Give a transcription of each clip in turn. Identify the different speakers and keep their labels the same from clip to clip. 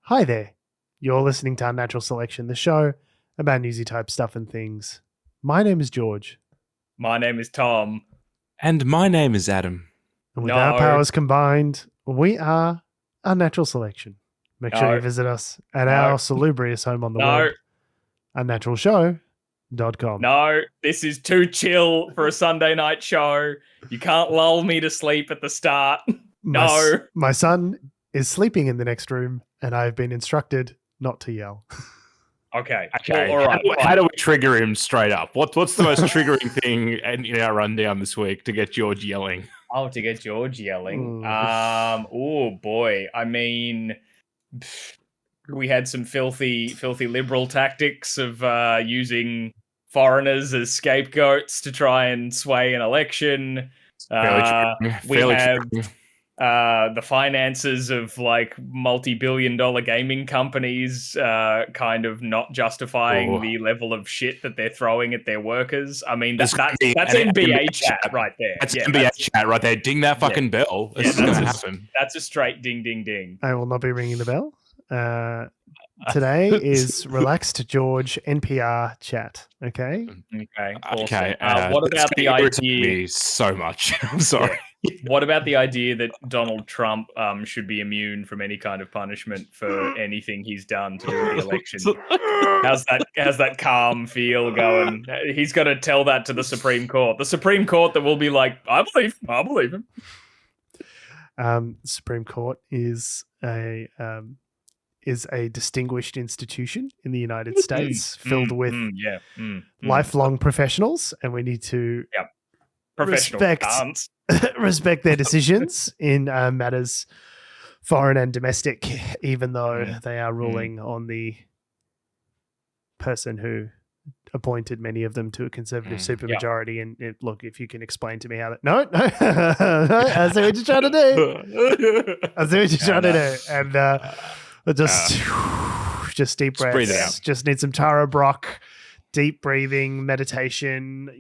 Speaker 1: Hi there. You're listening to Unnatural Selection, the show about newsy type stuff and things. My name is George.
Speaker 2: My name is Tom.
Speaker 3: And my name is Adam.
Speaker 1: And with our powers combined, we are Unnatural Selection. Make sure you visit us at our salubrious home on the web, unnaturalshow.com.
Speaker 2: No, this is too chill for a Sunday night show. You can't lull me to sleep at the start.
Speaker 1: My son is sleeping in the next room, and I've been instructed not to yell.
Speaker 2: Okay.
Speaker 3: Well, all right. How do we trigger him straight up? What's the most triggering thing in our rundown this week to get George yelling?
Speaker 2: Oh, to get George yelling. Oh boy. I mean, we had some filthy liberal tactics of using foreigners as scapegoats to try and sway an election. The finances of like multi-billion-dollar gaming companies kind of not justifying the level of shit that they're throwing at their workers. I mean, that's NBA chat right there.
Speaker 3: That's NBA chat right there. Ding that fucking bell. This is going to happen.
Speaker 2: That's a straight ding, ding, ding.
Speaker 1: I will not be ringing the bell. Today is Relaxed George NPR chat. Okay.
Speaker 2: Okay. Awesome.
Speaker 3: Okay.
Speaker 2: What about the idea?
Speaker 3: So much. I'm sorry.
Speaker 2: Yeah. What about the idea that Donald Trump should be immune from any kind of punishment for anything he's done to do with the election? How's that calm feel going? He's got to tell that to the Supreme Court. The Supreme Court that will be like, I believe him.
Speaker 1: The Supreme Court is a distinguished institution in the United States filled with lifelong professionals, and we need to respect their decisions in matters foreign and domestic, even though they are ruling on the person who appointed many of them to a conservative supermajority. And look, if you can explain to me how that... No, I see what you're trying to do. And just deep breaths.
Speaker 3: Breathe out.
Speaker 1: Just need some Tara Brock, deep breathing, meditation,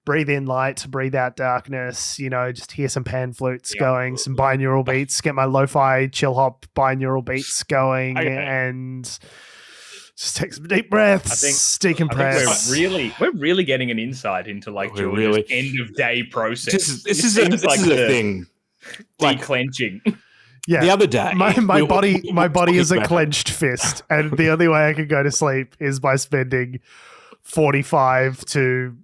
Speaker 1: breathe in light, breathe out darkness, just hear some pan flutes going, some binaural beats, get my lo-fi chill hop binaural beats going, and just take some deep breaths, decompress.
Speaker 2: We're really getting an insight into George's end of day process.
Speaker 3: This is a thing.
Speaker 2: Declenching.
Speaker 1: Yeah.
Speaker 3: The other day,
Speaker 1: my body is a clenched fist, and the only way I can go to sleep is by spending 45 to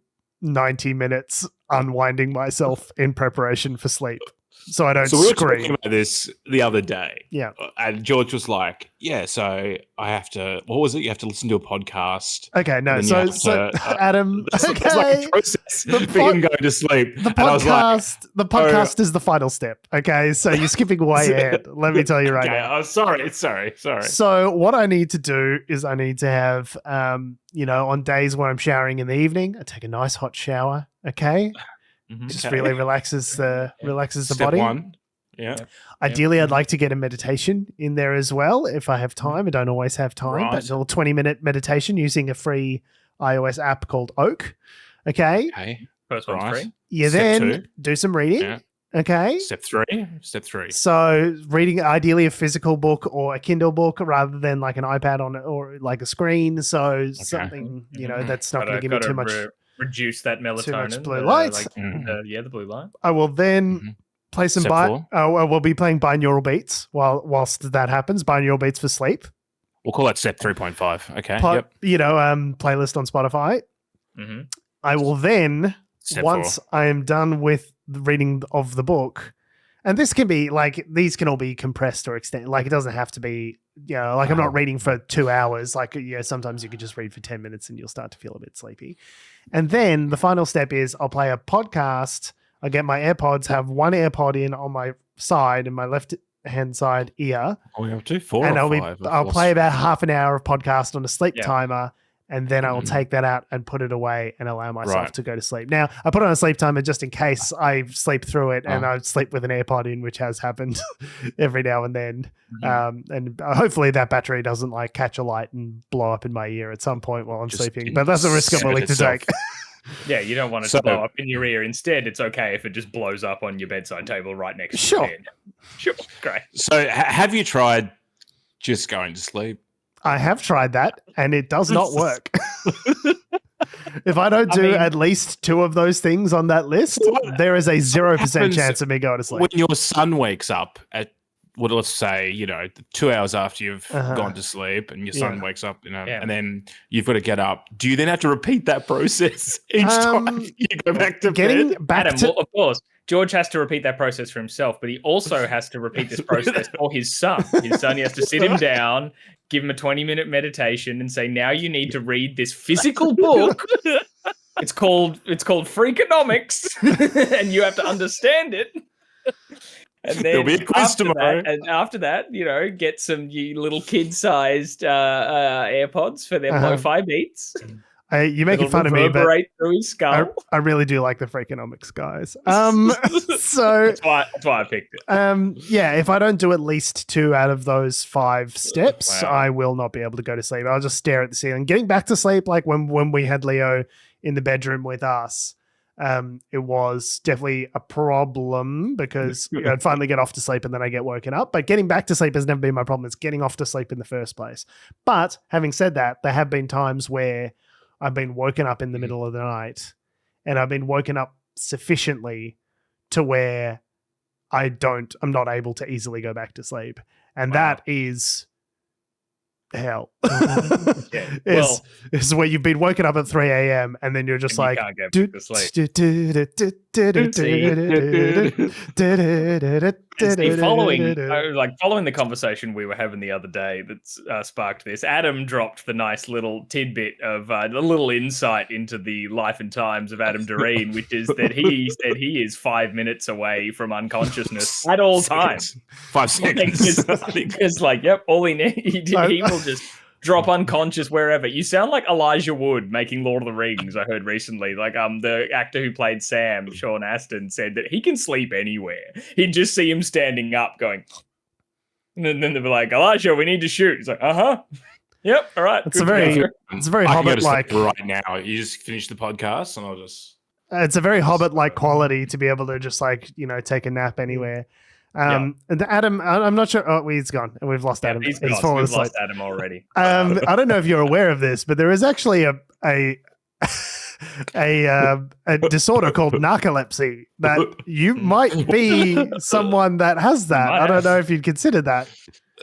Speaker 1: 90 minutes unwinding myself in preparation for sleep, so I don't scream.
Speaker 3: We were talking about this the other day.
Speaker 1: Yeah,
Speaker 3: and George was like, "Yeah, so I have to. What was it? You have to listen to a podcast."
Speaker 1: Okay, no, so Adam.
Speaker 3: It's like a process for him going to sleep.
Speaker 1: The podcast is the final step. Okay, so you're skipping way ahead. Let me tell you right now.
Speaker 3: Oh, sorry.
Speaker 1: So what I need to do is I need to have, on days where I'm showering in the evening, I take a nice hot shower. Okay. Just really relaxes the body.
Speaker 3: One. Yeah.
Speaker 1: Ideally, I'd like to get a meditation in there as well if I have time. I don't always have time, but a little 20-minute meditation using a free iOS app called Oak. Okay.
Speaker 2: First one's free.
Speaker 1: You then do some reading. Yeah. Okay.
Speaker 3: Step three.
Speaker 1: So reading ideally a physical book or a Kindle book rather than like an iPad on it or like a screen. So something, that's not going to give me too much.
Speaker 2: Reduce that melatonin.
Speaker 1: Too much blue light.
Speaker 2: The blue light.
Speaker 1: I will then play some we'll be playing binaural beats whilst that happens. Binaural beats for sleep.
Speaker 3: We'll call that step 3.5. Okay.
Speaker 1: Playlist on Spotify.
Speaker 2: Mm-hmm.
Speaker 1: I will then,
Speaker 3: step
Speaker 1: once
Speaker 3: 4.
Speaker 1: I am done with the reading of the book, and this can be these can all be compressed or extended. It doesn't have to be, I'm not reading for 2 hours. Sometimes you could just read for 10 minutes and you'll start to feel a bit sleepy. And then the final step is I'll play a podcast. I get my AirPods, have one AirPod in on my side and my left hand side ear.
Speaker 3: We have 2, 4,
Speaker 1: and
Speaker 3: or 5.
Speaker 1: I'll play about half an hour of podcast on a sleep timer. And then I will take that out and put it away and allow myself to go to sleep. Now, I put on a sleep timer just in case I sleep through it and I sleep with an AirPod in, which has happened every now and then. And hopefully that battery doesn't catch a light and blow up in my ear at some point while I'm sleeping. But that's a risk I'm willing to take.
Speaker 2: Yeah, you don't want it to blow up in your ear. Instead, it's okay if it just blows up on your bedside table right next to your bed. Sure, great.
Speaker 3: So have you tried Just going to sleep.
Speaker 1: I have tried that, and it does not work. If I don't do at least 2 of those things on that list, there is a 0% chance of me going to sleep.
Speaker 3: When your son wakes up at, well, let's say, 2 hours after you've gone to sleep, and your son wakes up, and then you've got to get up. Do you then have to repeat that process each time you go back to bed?
Speaker 2: Well, of course, George has to repeat that process for himself, but he also has to repeat this process for his son. His son, he has to sit him down, give him a 20-minute meditation, and say, "Now you need to read this physical book. It's called Freakonomics, and you have to understand it." And then
Speaker 3: there'll be a quiz tomorrow.
Speaker 2: After that, get some little kid-sized AirPods for their lo-fi beats.
Speaker 1: You're making fun of me, but
Speaker 2: through his skull.
Speaker 1: I really do like the Freakonomics guys. So
Speaker 2: that's why I picked it.
Speaker 1: If I don't do at least 2 out of those 5 steps, I will not be able to go to sleep. I'll just stare at the ceiling. Getting back to sleep, like when we had Leo in the bedroom with us, it was definitely a problem because I'd finally get off to sleep and then I get woken up. But getting back to sleep has never been my problem. It's getting off to sleep in the first place. But having said that, there have been times where I've been woken up in the middle of the night, and I've been woken up sufficiently to where I'm not able to easily go back to sleep. And that is hell. Is where you've been woken up at 3 a.m. and then you're just like,
Speaker 2: can't get back to sleep. Following the conversation we were having the other day that sparked this, Adam dropped the nice little tidbit of a little insight into the life and times of Adam Doreen, which is that he said he is 5 minutes away from unconsciousness at all times.
Speaker 3: 5 seconds.
Speaker 2: Because all he needs, he will just drop unconscious wherever. You sound like Elijah Wood making Lord of the Rings, I heard recently. The actor who played Sam, Sean Astin, said that he can sleep anywhere. He'd just see him standing up going, and then they'd be like, "Elijah, we need to shoot." He's like, "Yep, all right."
Speaker 1: It's a very Hobbit-like
Speaker 3: right now. You just finish the podcast and I'll just...
Speaker 1: It's a very Hobbit-like quality to be able to just take a nap anywhere. And Adam, I'm not sure. Oh, he's gone, and we've lost Adam.
Speaker 2: He's gone. We've lost Adam already.
Speaker 1: I don't know if you're aware of this, but there is actually a disorder called narcolepsy that you might be someone that has that. I don't know if you'd consider that.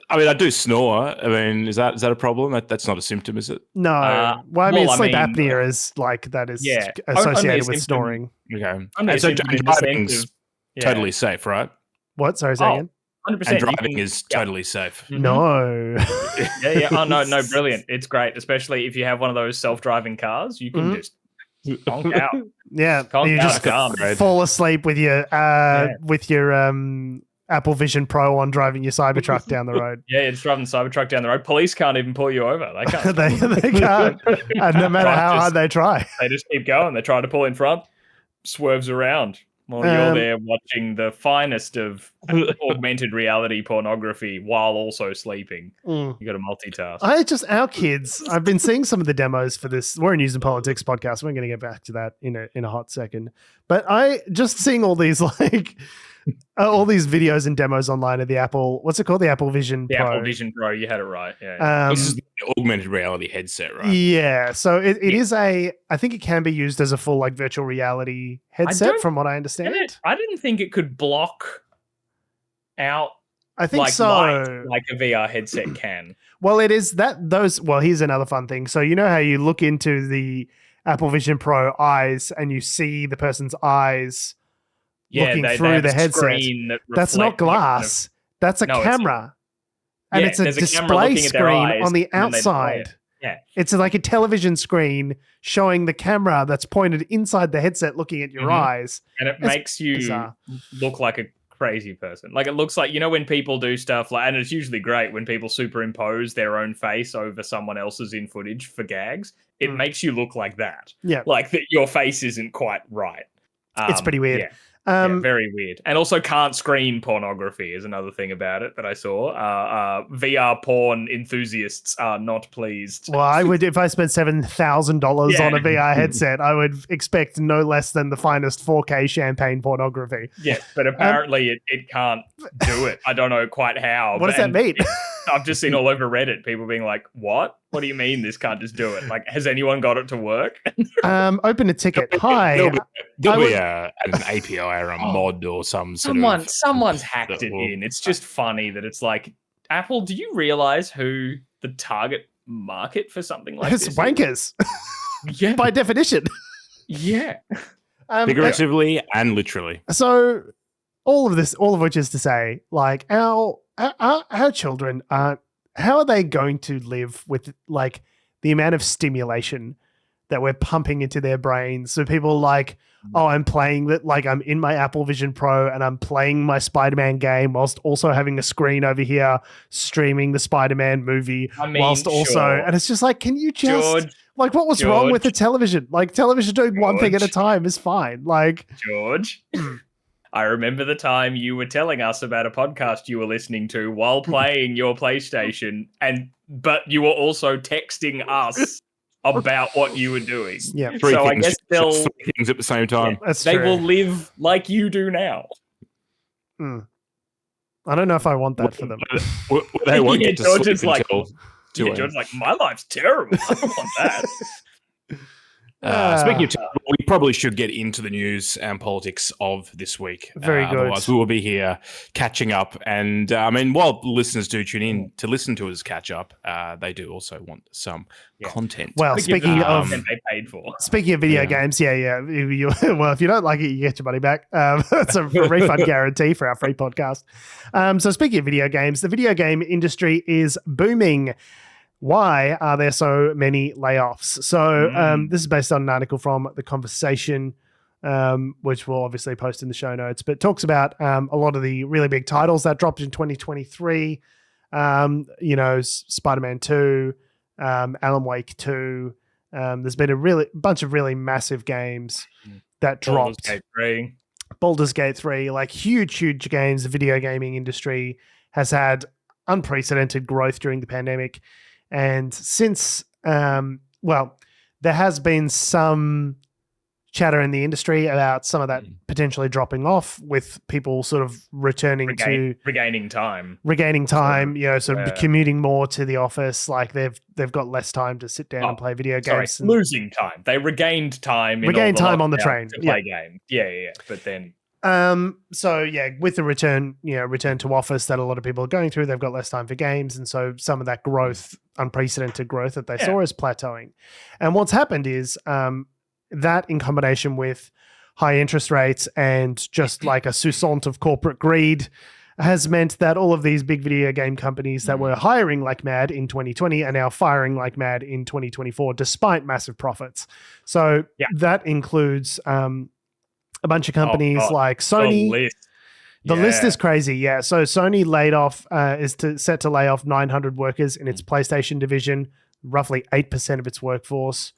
Speaker 3: I mean, I do snore. I mean, is that a problem? That's not a symptom, is it?
Speaker 1: No. Sleep apnea is that is associated with snoring.
Speaker 3: Okay. And so driving's totally safe, right?
Speaker 1: What? Sorry, say again.
Speaker 2: 100%.
Speaker 3: And driving is totally safe.
Speaker 1: Mm-hmm. No.
Speaker 2: Yeah. Oh, no, brilliant. It's great, especially if you have one of those self-driving cars. You can just conk out.
Speaker 1: Yeah.
Speaker 2: You
Speaker 1: just fall asleep with your Apple Vision Pro on driving your Cybertruck down the road.
Speaker 2: Yeah, you're just driving the Cybertruck down the road. Police can't even pull you over. They can't.
Speaker 1: they can't. And no matter how hard they try.
Speaker 2: They just keep going. They try to pull in front, swerves around. While you're there watching the finest of augmented reality pornography while also sleeping. You got to multitask.
Speaker 1: Our kids, I've been seeing some of the demos for this. We're a news and politics podcast. We're going to get back to that in a hot second. But I just seeing all these all these videos and demos online of the Apple, what's it called? The Apple Vision Pro.
Speaker 2: Apple Vision Pro, you had it right. Yeah.
Speaker 3: This is the augmented reality headset, right?
Speaker 1: Yeah. So it is I think it can be used as a full virtual reality headset from what I understand.
Speaker 2: I didn't think it could block out
Speaker 1: I think
Speaker 2: light like a VR headset can.
Speaker 1: Well, it is here's another fun thing. So you know how you look into the Apple Vision Pro eyes and you see the person's eyes looking through the headset. That's not glass. That's a camera. And it's a display screen on the outside.
Speaker 2: Yeah.
Speaker 1: It's like a television screen showing the camera that's pointed inside the headset looking at your eyes.
Speaker 2: And it makes you look like a crazy person. It looks like, when people do stuff and it's usually great when people superimpose their own face over someone else's in footage for gags. It makes you look like that.
Speaker 1: Yeah.
Speaker 2: Like that your face isn't quite right.
Speaker 1: It's pretty weird.
Speaker 2: Yeah. Very weird. And also can't screen pornography is another thing about it that I saw. VR porn enthusiasts are not pleased.
Speaker 1: Well, I would, if I spent $7,000 on a VR headset, I would expect no less than the finest 4K champagne pornography.
Speaker 2: Yes, but apparently it can't do it. I don't know quite how.
Speaker 1: What does that mean?
Speaker 2: I've just seen all over Reddit people being like, "What? What do you mean this can't just do it? Like, has anyone got it to work?"
Speaker 1: Open a ticket. Hi.
Speaker 3: There'll be an API or a mod or
Speaker 2: someone's hacked it in. It's just funny that it's like, Apple, do you realize who the target market for something like this
Speaker 1: is? Wankers.
Speaker 2: Yeah.
Speaker 1: By definition.
Speaker 2: Yeah.
Speaker 3: Figuratively and literally.
Speaker 1: So all of which is to say, like, our children how are they going to live with like the amount of stimulation that we're pumping into their brains? So people like, oh, I'm playing that, like I'm in my Apple Vision Pro and I'm playing my Spider-Man game whilst also having a screen over here streaming the Spider-Man movie whilst also, and it's just like, can you just like, what was wrong with the television? Like, television doing one thing at a time is fine. Like,
Speaker 2: George, I remember the time you were telling us about a podcast you were listening to while playing your PlayStation, but you were also texting us about what you were doing.
Speaker 1: Yeah,
Speaker 2: so I guess they'll
Speaker 3: three things at the same time.
Speaker 1: Yeah, they
Speaker 2: will live like you do now.
Speaker 1: I don't know if I want that for them.
Speaker 3: They won't get to
Speaker 2: George
Speaker 3: sleep
Speaker 2: is like,
Speaker 3: until
Speaker 2: George's like, my life's terrible. I don't want that.
Speaker 3: Speaking of, we probably should get into the news and politics of this week.
Speaker 1: Very good.
Speaker 3: Otherwise, we will be here catching up. And I mean, while listeners do tune in to listen to us catch up, they do also want some content.
Speaker 1: Well, speaking of
Speaker 2: they paid for.
Speaker 1: Speaking of video games, well, if you don't like it, you get your money back. It's a refund guarantee for our free podcast. So speaking of video games, the video game industry is booming. Why are there so many layoffs? So this is based on an article from The Conversation, which we'll obviously post in the show notes, but talks about a lot of the really big titles that dropped in 2023. Spider-Man 2, Alan Wake 2. There's been a bunch of really massive games that dropped. Baldur's Gate 3, like huge games. The video gaming industry has had unprecedented growth during the pandemic. And since, there has been some chatter in the industry about some of that potentially dropping off, with people sort of regaining time, commuting more to the office. Like they've got less time to sit down and play video games.
Speaker 2: Losing time. They regained time.
Speaker 1: On the train
Speaker 2: to play games. Yeah. But then.
Speaker 1: With the return to office that a lot of people are going through, they've got less time for games, and so some of that growth, unprecedented growth that they saw, is plateauing. And what's happened is that, in combination with high interest rates and just like a sousant of corporate greed, has meant that all of these big video game companies that were hiring like mad in 2020 are now firing like mad in 2024, despite massive profits. So that includes a bunch of companies like Sony. The list is crazy. Yeah. So Sony set to lay off 900 workers in its PlayStation division, roughly 8% of its workforce.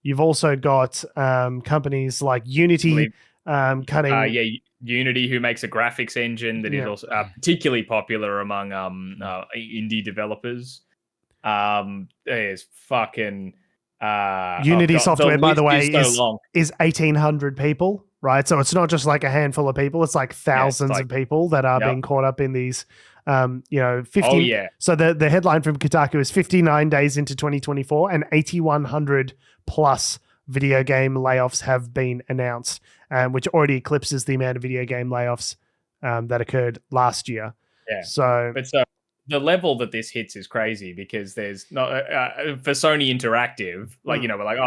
Speaker 1: You've also got companies like Unity cutting.
Speaker 2: Unity, who makes a graphics engine that is also particularly popular among indie developers. There's fucking...
Speaker 1: Unity software, by the way, is 1,800 people, right? So it's not just like a handful of people; it's like thousands of people that are being caught up in these. 50. So the headline from Kotaku is 59 days into 2024, and 8,100 plus video game layoffs have been announced, which already eclipses the amount of video game layoffs that occurred last year.
Speaker 2: Yeah. So the level that this hits is crazy, because there's not for Sony Interactive, we're like,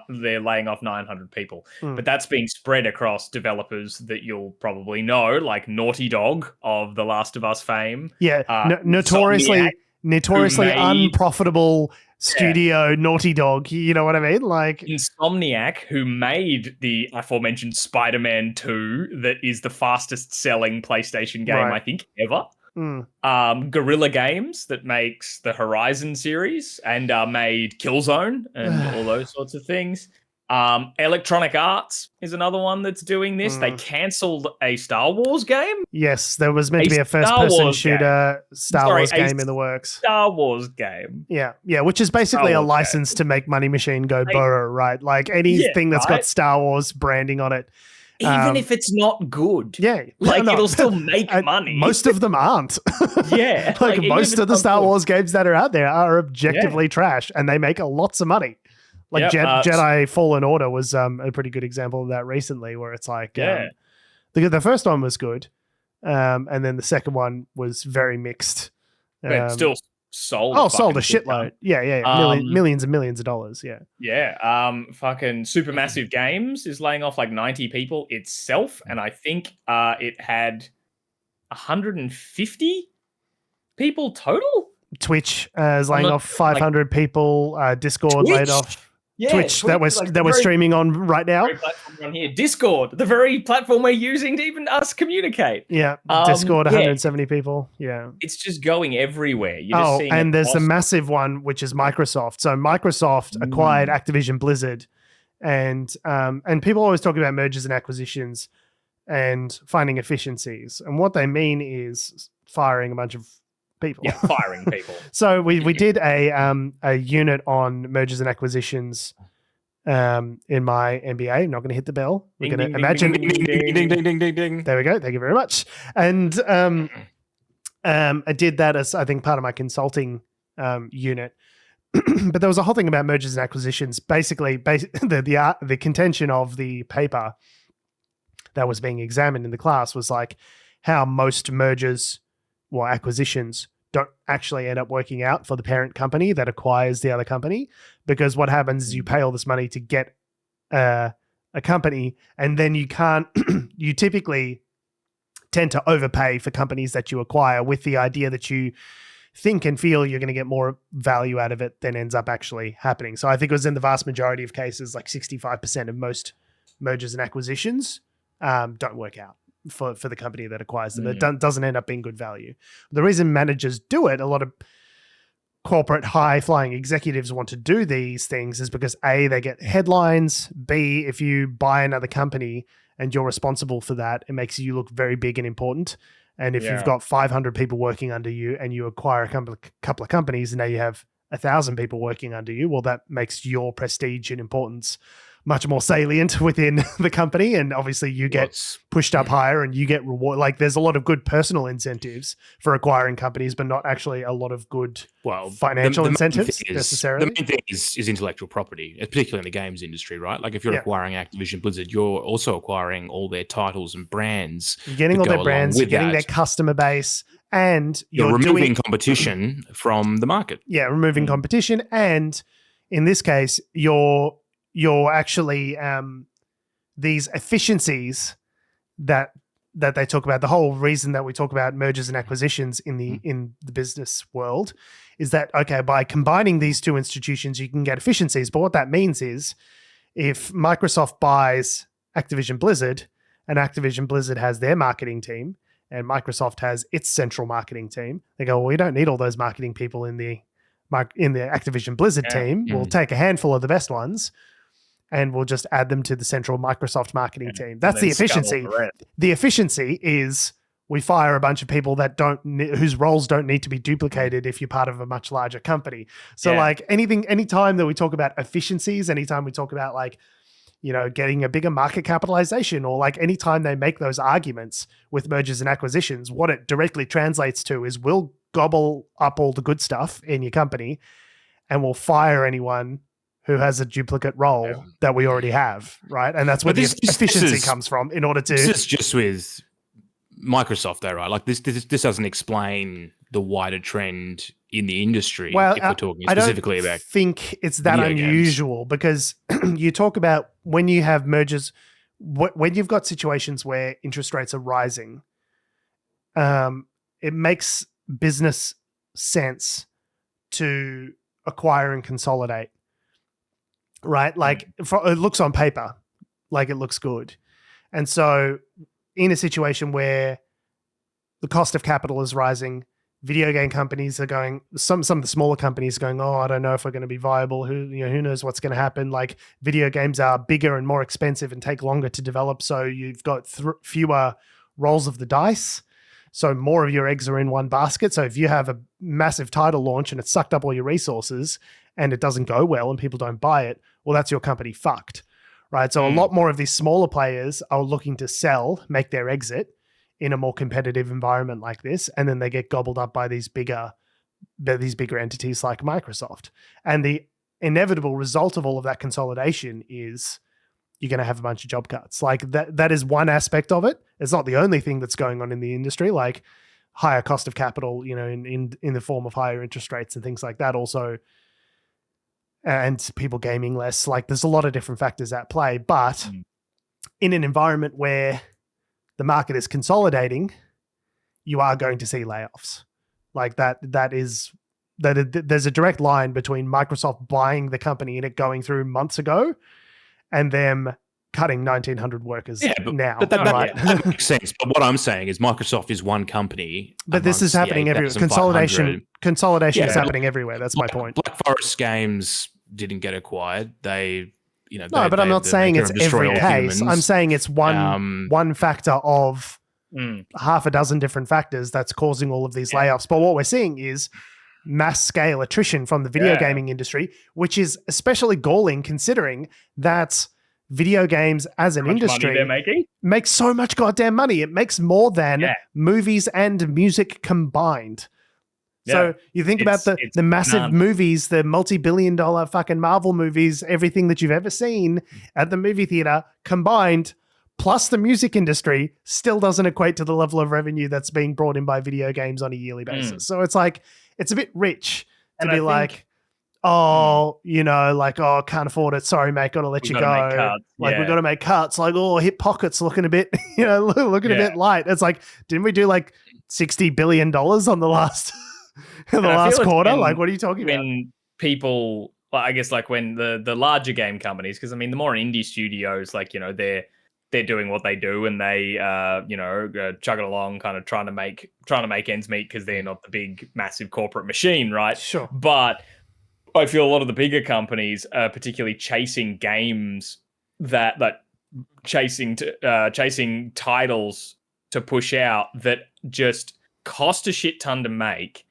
Speaker 2: they're laying off 900 people, but that's being spread across developers that you'll probably know, like Naughty Dog of The Last of Us fame.
Speaker 1: Notoriously unprofitable studio, Naughty Dog. You know what I mean? Like
Speaker 2: Insomniac, who made the aforementioned Spider-Man 2, that is the fastest selling PlayStation game, I think, ever. Guerrilla Games, that makes the Horizon series and made Killzone and all those sorts of things. Electronic Arts is another one that's doing this. They cancelled a Star Wars game.
Speaker 1: Yes, there was meant to be a first-person shooter Star Wars game in the works.
Speaker 2: Star Wars game.
Speaker 1: Yeah, which is basically a license to make Money Machine go burr, right? Like anything that's got Star Wars branding on it.
Speaker 2: Even if it's not good.
Speaker 1: Yeah.
Speaker 2: Like, it'll still make money.
Speaker 1: Most of them aren't.
Speaker 2: Yeah.
Speaker 1: Like most of the Star Wars games that are out there are objectively trash, and they make lots of money. Like Jedi Fallen Order was a pretty good example of that recently, where it's like, the first one was good, and then the second one was very mixed.
Speaker 2: But still sold.
Speaker 1: Sold a shitload. Yeah. Millions and millions of dollars. Yeah.
Speaker 2: Yeah. Fucking Supermassive Games is laying off like 90 people itself, and I think it had 150 people total. Twitch
Speaker 1: is laying off 500 people. Discord laid off.
Speaker 2: Yeah,
Speaker 1: Twitch that we're streaming on right now.
Speaker 2: Platform on here. Discord, the very platform we're using to even us communicate.
Speaker 1: Yeah, Discord, 170 people. Yeah,
Speaker 2: it's just going everywhere. You're just seeing
Speaker 1: and there's the massive one, which is Microsoft. So Microsoft acquired Activision Blizzard, and people always talk about mergers and acquisitions and finding efficiencies, and what they mean is firing a bunch of people.
Speaker 2: Yeah, firing people.
Speaker 1: So we did a unit on mergers and acquisitions in my MBA. I'm not going to hit the bell. We're going to imagine.
Speaker 3: Ding, ding, ding, ding, ding, ding.
Speaker 1: There we go. Thank you very much. And I did that as, I think, part of my consulting unit. But there was a whole thing about mergers and acquisitions. Basically, the contention of the paper that was being examined in the class was like how most mergers or acquisitions don't actually end up working out for the parent company that acquires the other company, because what happens is you pay all this money to get a company, and then you typically tend to overpay for companies that you acquire with the idea that you think and feel you're going to get more value out of it than ends up actually happening. So I think it was in the vast majority of cases, like 65% of most mergers and acquisitions don't work out for the company that acquires them. It doesn't end up being good value. The reason managers do it, a lot of corporate high-flying executives want to do these things, is because A, they get headlines. B, if you buy another company and you're responsible for that, it makes you look very big and important. And if you've got 500 people working under you and you acquire a couple of companies and now you have 1,000 people working under you, well, that makes your prestige and importance much more salient within the company, and obviously you get pushed up higher and you get reward. Like, there's a lot of good personal incentives for acquiring companies, but not actually a lot of good financial incentives necessarily.
Speaker 3: The main thing is intellectual property, particularly in the games industry, right? Like, if you're acquiring Activision Blizzard, you're also acquiring all their titles and brands.
Speaker 1: You're getting all their brands, you're getting their customer base, and
Speaker 3: you're removing competition from the market.
Speaker 1: Yeah, removing competition, and in this case, you're actually these efficiencies that they talk about. The whole reason that we talk about mergers and acquisitions in the business world is that, okay, by combining these two institutions, you can get efficiencies. But what that means is, if Microsoft buys Activision Blizzard, and Activision Blizzard has their marketing team, and Microsoft has its central marketing team, they go, well, we don't need all those marketing people in the Activision Blizzard team. We'll take a handful of the best ones, and we'll just add them to the central Microsoft marketing team. That's the efficiency. The efficiency is we fire a bunch of people whose roles don't need to be duplicated if you're part of a much larger company. So like anytime that we talk about efficiencies, anytime we talk about like, you know, getting a bigger market capitalization, or like anytime they make those arguments with mergers and acquisitions, what it directly translates to is we'll gobble up all the good stuff in your company and we'll fire anyone who has a duplicate role that we already have, right? And that's where the efficiency comes from in order to...
Speaker 3: This is just with Microsoft though, right? Like this doesn't explain the wider trend in the industry, if we're talking specifically about...
Speaker 1: I don't think it's that unusual because you talk about when you have mergers, when you've got situations where interest rates are rising, it makes business sense to acquire and consolidate. Right? Like it looks on paper, like it looks good. And so in a situation where the cost of capital is rising, video game companies are going, some of the smaller companies are going, oh, I don't know if we're going to be viable. Who knows what's going to happen? Like video games are bigger and more expensive and take longer to develop. So you've got fewer rolls of the dice. So more of your eggs are in one basket. So if you have a massive title launch and it's sucked up all your resources and it doesn't go well and people don't buy it, well, that's your company fucked, right? So a lot more of these smaller players are looking to sell, make their exit in a more competitive environment like this, and then they get gobbled up by these bigger entities like Microsoft. And the inevitable result of all of that consolidation is you're going to have a bunch of job cuts. Like that is one aspect of it. It's not the only thing that's going on in the industry, like higher cost of capital, in the form of higher interest rates and things like that also, and people gaming less. Like there's a lot of different factors at play, but in an environment where the market is consolidating, you are going to see layoffs. Like there's a direct line between Microsoft buying the company and it going through months ago and them cutting 1,900 workers now.
Speaker 3: But that makes sense. But what I'm saying is Microsoft is one company.
Speaker 1: But this is happening everywhere. Consolidation is happening everywhere. That's my point.
Speaker 3: Black Forest Games didn't get acquired. They,
Speaker 1: but I'm not saying it's every case. Humans. I'm saying it's one factor of half a dozen different factors that's causing all of these layoffs. But what we're seeing is mass scale attrition from the video gaming industry, which is especially galling considering that video games as an industry make so much goddamn money. It makes more than movies and music combined. Yeah. So you think about the massive movies, the multi-billion-dollar fucking Marvel movies, everything that you've ever seen at the movie theater combined, plus the music industry still doesn't equate to the level of revenue that's being brought in by video games on a yearly basis. So it's like, it's a bit rich to be like, can't afford it. Sorry, mate, got to let you go. We've got to make cuts. Like, hip pockets looking a bit, looking a bit light. It's like, didn't we do like $60 billion on the last quarter? Like, what are you talking about?
Speaker 2: When people, I guess, like when the larger game companies, because I mean, the more indie studios, like, they're doing what they do and they, chugging along, kind of trying to make ends meet because they're not the big, massive corporate machine, right?
Speaker 1: Sure.
Speaker 2: But I feel a lot of the bigger companies are particularly chasing games chasing titles to push out that just cost a shit ton to make,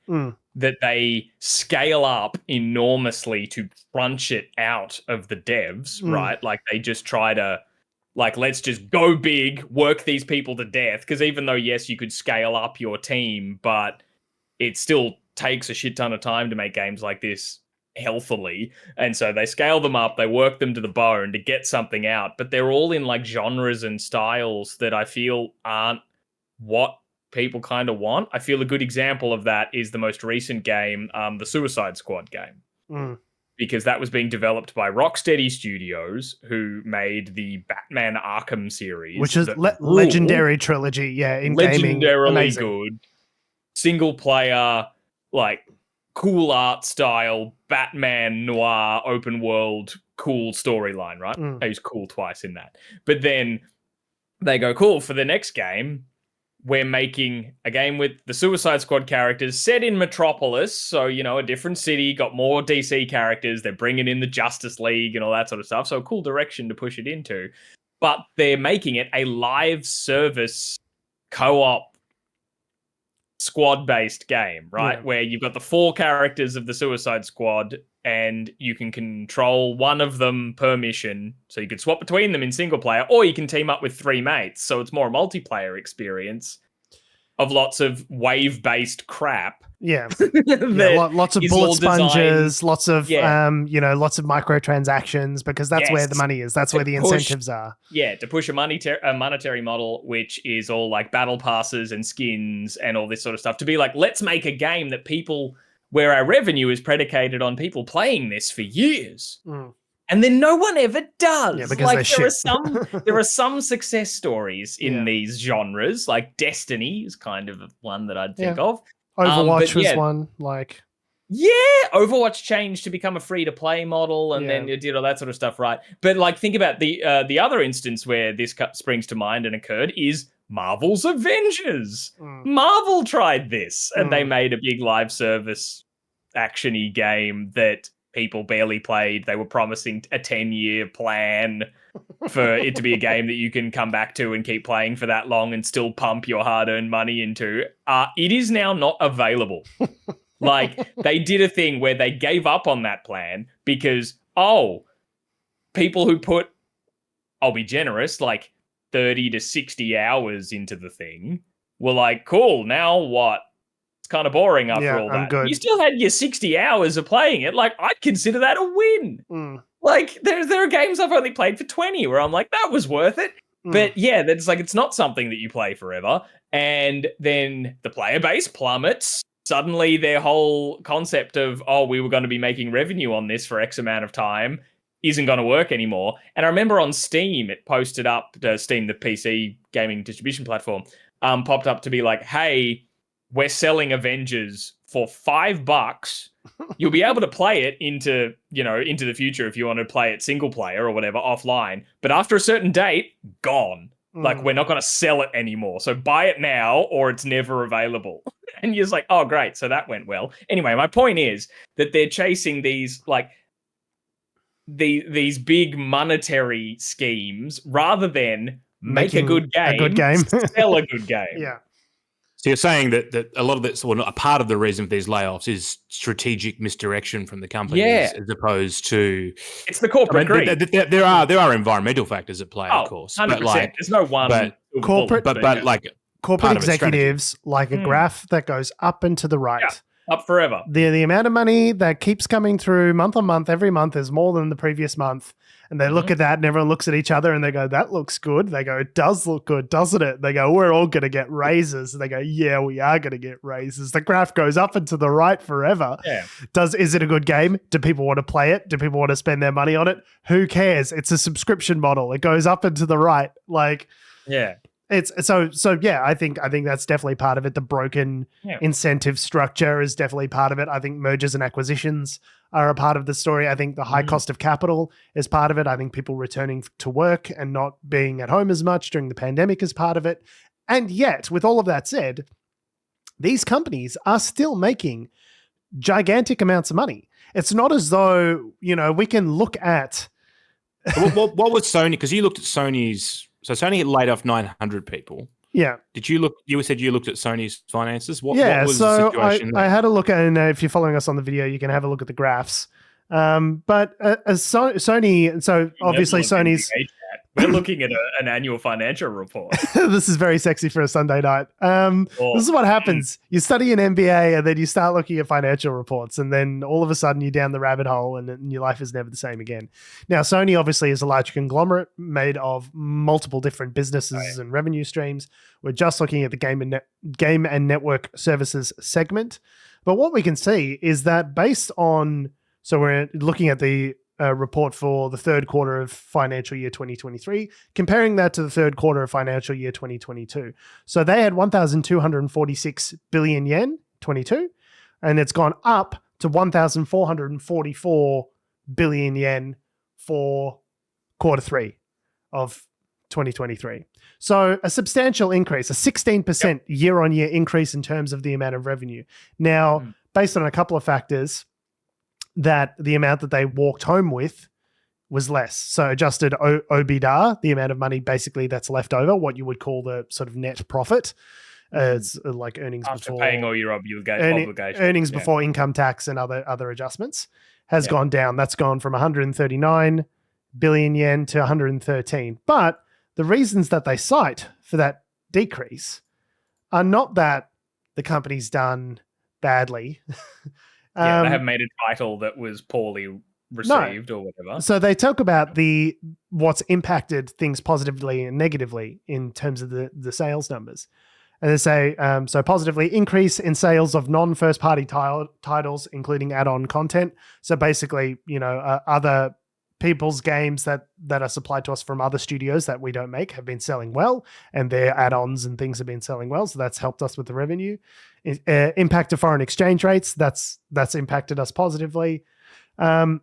Speaker 2: that they scale up enormously to crunch it out of the devs, right? Like they just try to, like, let's just go big, work these people to death. Because even though, yes, you could scale up your team, but it still takes a shit ton of time to make games like this healthily. And so they scale them up, they work them to the bone to get something out. But they're all in like genres and styles that I feel aren't what people kind of want. I feel a good example of that is the most recent game, the Suicide Squad game. Because that was being developed by Rocksteady Studios, who made the Batman Arkham series.
Speaker 1: Which is legendary trilogy, in gaming.
Speaker 2: Legendarily good. Single player, like, cool art style, Batman noir, open world, cool storyline, right? I use cool twice in that. But then they go, cool, for the next game, we're making a game with the Suicide Squad characters set in Metropolis. So, a different city, got more DC characters. They're bringing in the Justice League and all that sort of stuff. So a cool direction to push it into. But they're making it a live service co-op squad-based game, right? Yeah. Where you've got the 4 characters of the Suicide Squad and you can control one of them per mission. So you can swap between them in single player, or you can team up with 3 mates. So it's more a multiplayer experience of lots of wave-based crap.
Speaker 1: Yeah. Lots of bullet sponges, lots of lots of microtransactions, because that's where the money is. That's where the incentives are.
Speaker 2: Yeah, to push a monetary model, which is all like battle passes and skins and all this sort of stuff. To be like, let's make a game that people, where our revenue is predicated on people playing this for years. And then no one ever does. Yeah, because there are some success stories in these genres, like Destiny is kind of one that I'd think of.
Speaker 1: Overwatch was one, like...
Speaker 2: Yeah, Overwatch changed to become a free-to-play model, and then it did all that sort of stuff, right? But like, think about the other instance where this springs to mind and occurred is Marvel's Avengers. Marvel tried this, and they made a big live service action-y game that people barely played. They were promising a 10-year plan for it to be a game that you can come back to and keep playing for that long and still pump your hard-earned money into. It is now not available. Like, they did a thing where they gave up on that plan because, people who put I'll be generous, like 30 to 60 hours into the thing, we're like, cool, now what? It's kind of boring after all that.
Speaker 1: Good.
Speaker 2: You still had your 60 hours of playing it. Like, I'd consider that a win. Like, there are games I've only played for 20 where I'm like, that was worth it. But yeah, that's like, it's not something that you play forever. And then the player base plummets. Suddenly their whole concept of, we were going to be making revenue on this for X amount of time isn't going to work anymore. And I remember on Steam, it posted up, Steam, the PC gaming distribution platform, popped up to be like, hey, we're selling Avengers for $5. You'll be able to play it into the future if you want to play it single player or whatever offline. But after a certain date, gone. Like, we're not going to sell it anymore. So buy it now or it's never available. And you're just like, oh, great. So that went well. Anyway, my point is that they're chasing these, like, these big monetary schemes rather than make a good game. Sell a good game.
Speaker 1: Yeah.
Speaker 3: So you're saying that a lot of this, well, a part of the reason for these layoffs is strategic misdirection from the companies, as opposed to
Speaker 2: it's the corporate greed.
Speaker 3: There are environmental factors at play, of course.
Speaker 2: 100%.
Speaker 3: But like,
Speaker 2: there's no one
Speaker 1: corporate,
Speaker 3: but like
Speaker 1: corporate executives like a graph that goes up and to the right.
Speaker 2: Yeah. Up forever.
Speaker 1: The amount of money that keeps coming through month on month, every month is more than the previous month. And they look at that and everyone looks at each other and they go, that looks good. They go, it does look good, doesn't it? They go, we're all going to get raises. And they go, yeah, we are going to get raises. The graph goes up and to the right forever.
Speaker 2: Yeah.
Speaker 1: Is it a good game? Do people want to play it? Do people want to spend their money on it? Who cares? It's a subscription model. It goes up and to the right. Like,
Speaker 2: yeah.
Speaker 1: It's so yeah, I think that's definitely part of it. The broken incentive structure is definitely part of it. I think mergers and acquisitions are a part of the story. I think the high cost of capital is part of it. I think people returning to work and not being at home as much during the pandemic is part of it. And yet, with all of that said, these companies are still making gigantic amounts of money. It's not as though, we can look at
Speaker 3: what was Sony, because you looked at Sony's. So Sony had laid off 900 people.
Speaker 1: Yeah.
Speaker 3: Did you look? You said you looked at Sony's finances. What was
Speaker 1: so
Speaker 3: the situation?
Speaker 1: I had a look at, and if you're following us on the video, you can have a look at the graphs. But as Sony, so obviously Sony's.
Speaker 2: We're looking at an annual financial report.
Speaker 1: This is very sexy for a Sunday night. This is what happens. You study an MBA and then you start looking at financial reports, and then all of a sudden you're down the rabbit hole and your life is never the same again. Now, Sony obviously is a large conglomerate made of multiple different businesses and revenue streams. We're just looking at the game and network services segment. But what we can see is that based on, so we're looking at the report for the third quarter of financial year 2023, comparing that to the third quarter of financial year 2022. So they had 1,246 billion yen, 22, and it's gone up to 1,444 billion yen for quarter three of 2023. So a substantial increase, a 16% year-on-year increase in terms of the amount of revenue. Now, based on a couple of factors, that the amount that they walked home with was less. So adjusted OIBDA, the amount of money basically that's left over, what you would call the sort of net profit. It's like earnings
Speaker 2: after
Speaker 1: before
Speaker 2: paying all your obligations.
Speaker 1: Earnings before income tax and other adjustments has gone down. That's gone from 139 billion yen to 113. But the reasons that they cite for that decrease are not that the company's done badly.
Speaker 2: They have made a title that was poorly received or whatever.
Speaker 1: So they talk about what's impacted things positively and negatively in terms of the sales numbers. And they say, so positively, increase in sales of non-first party titles, including add-on content. So basically, other people's games that are supplied to us from other studios that we don't make have been selling well, and their add-ons and things have been selling well. So that's helped us with the revenue. Impact of foreign exchange rates, that's impacted us positively. So